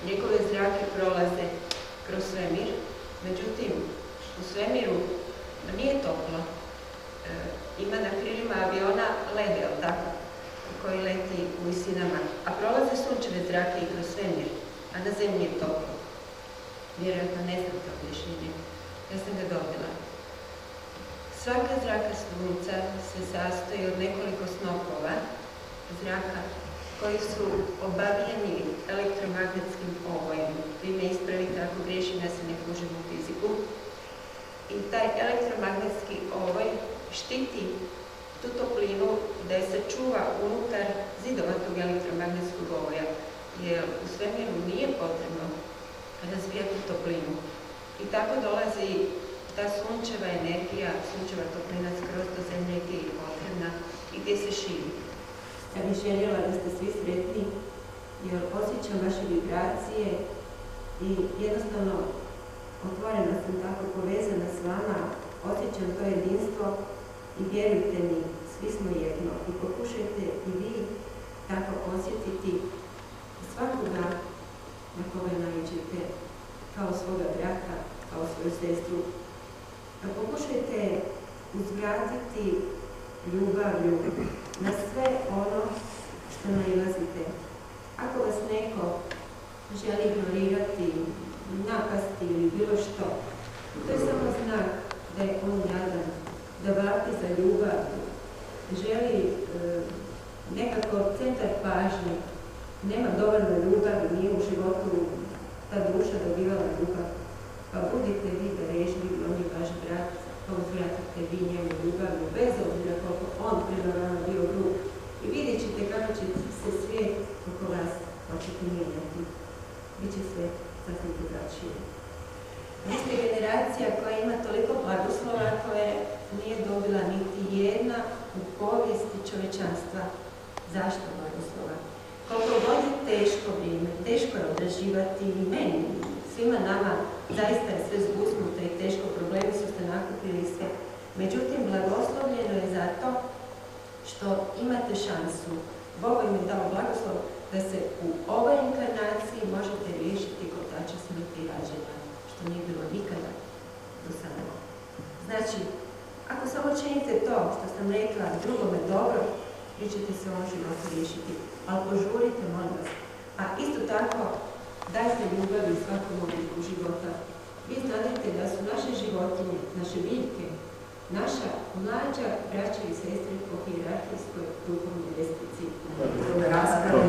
Speaker 19: njegove zrake prolaze kroz svemir, međutim, u svemiru nije toplo. Ima na krilima aviona led, tako, koji leti u visinama, a prolaze sunčeve zrake i kroz svemir, a na zemlji je toplo. Vjerojatno ne znam to objašnjenje. Ja sam ga dobila. Svaka zraka sunca se sastoji od nekoliko snopova zraka koji su obavijeni elektromagnetskim obojem. Vi me ispravite ako griješim, ja se ne kužim u fiziku. I taj elektromagnetski ovoj štiti tu toplinu da je sačuva unutar zidova tog elektromagnetskog ovoja, jer u svemiru nije potrebno razvijati toplinu. I tako dolazi ta sunčeva energija, sunčeva toplina skroz do zemlje gdje je potrebna i gdje se širi. Ja bih željela da ste svi sretni, jer osjećam vaše vibracije i jednostavno otvorena sam tako povezana s vama, osjećam to jedinstvo i vjerujte mi, svi smo jedno i pokušajte i vi tako osjetiti svakoga na koga naiđete kao svoga brata, kao svoju sestru. Pokušajte uzvratiti ljubavlju na sve ono što nailazite. Ako vas neko želi ignorirati, napasti ili bilo što, to je samo znak da je on jadan, da vapi za ljubav, želi nekako centar pažnje, nema dovoljno ljubavi, nije u životu ta duša dobivala ljubav. Pa budite vi darežljivi, on je vaš brat, pa uzvratite vi njemu ljubavlju, bez obzira koliko on prema vama bio grub. I vidjet ćete kako će se svijet oko vas početi mijenjati. Biće sve sasvim drugačije. Vi ste generacija koja ima toliko blagoslova koje nije dobila niti jedna u povijesti čovječanstva. Zašto blagoslova? Koliko god je teško vrijeme, teško je odraživati i meni, svima nama zaista je sve zgusnuto i teško, problemi su se nakupili sve. Međutim, blagoslovljeno je zato što imate šansu, Bog im je dao blagoslov, da se u ovoj inkarnaciji možete riješiti kotača smrti i rađenja, što nije bilo nikada do sada. Znači, ako samo činite to što sam rekla drugome dobro, vi ćete se ovom životu riješiti, ali požurite, molim vas. A isto tako, dajte ljubavi svakom obliku života. Vi znate da su naše životinje, naše biljke, Naša mlađa braća i sestre po hijerarhijskoj duhovnoj ljestvici druge rasprave.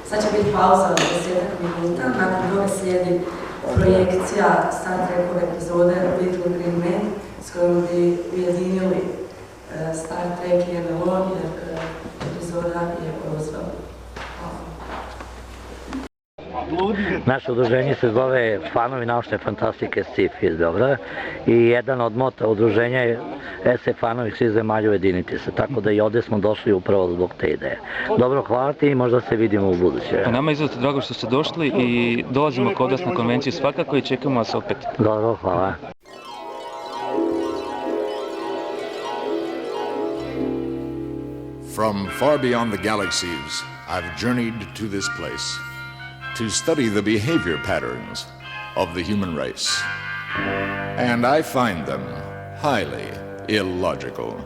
Speaker 15: Sad će biti pauza od 10 minuta, nakon toga slijedi projekcija Star Trekove epizode Little Green Man s kojom bi ujedinili Star Trek i MLO jer epizoda je Roswell.
Speaker 7: Naše udruženje se zove Fanovi naučne fantastike SCIF iz Beograda i jedan od mota udruženja je SF Fanovi svih zemalja ujediniti se, tako da i ovdje smo došli upravo zbog te ideje. Dobro, hvala ti i možda se vidimo u buduće.
Speaker 1: Nama je izuzetno drago što ste došli i dolazimo kod vas na konvenciju svakako i čekamo vas opet.
Speaker 7: Dobro, hvala.
Speaker 20: From far beyond the galaxies, I've journeyed to this place to study the behavior patterns of the human race. And I find them highly illogical.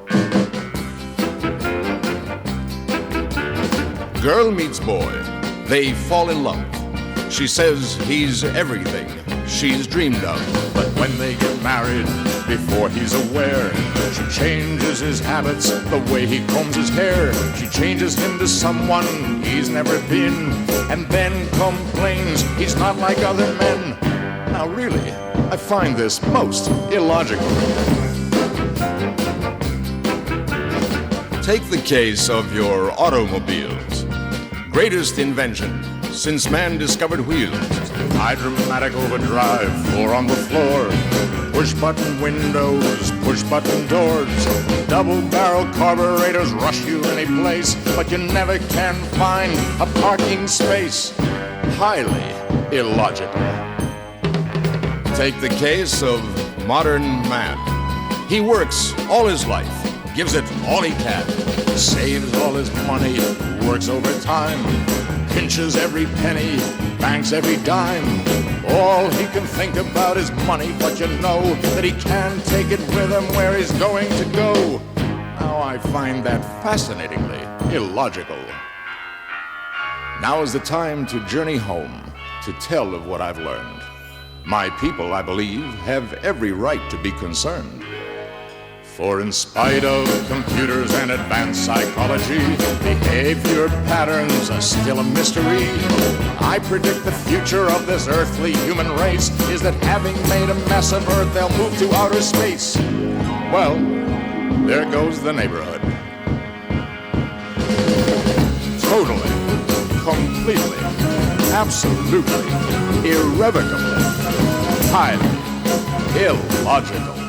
Speaker 20: Girl meets boy. They fall in love. She says he's everything she's dreamed of. But when they get married, before he's aware, she changes his habits, the way he combs his hair. She changes him to someone he's never been, and then complains he's not like other men. Now really, I find this most illogical. Take the case of your automobiles. Greatest invention since man discovered wheels. Hydromatic overdrive, floor on the floor. Push-button windows, push-button doors. Double-barrel carburetors rush you any place, but you never can find a parking space. Highly illogical. Take the case of modern man. He works all his life, gives it all he can, saves all his money, works overtime, pinches every penny, banks every dime. All he can think about is money, but you know that he can't take it with him where he's going to go. Now I find that fascinatingly illogical. Now is the time to journey home, to tell of what I've learned. My people, I believe, have every right to be concerned. For in spite of computers and advanced psychology, behavior patterns are still a mystery. I predict the future of this earthly human race is that having made a mess of Earth, they'll move to outer space. Well, there goes the neighborhood. Totally, completely, absolutely, irrevocably, highly illogical.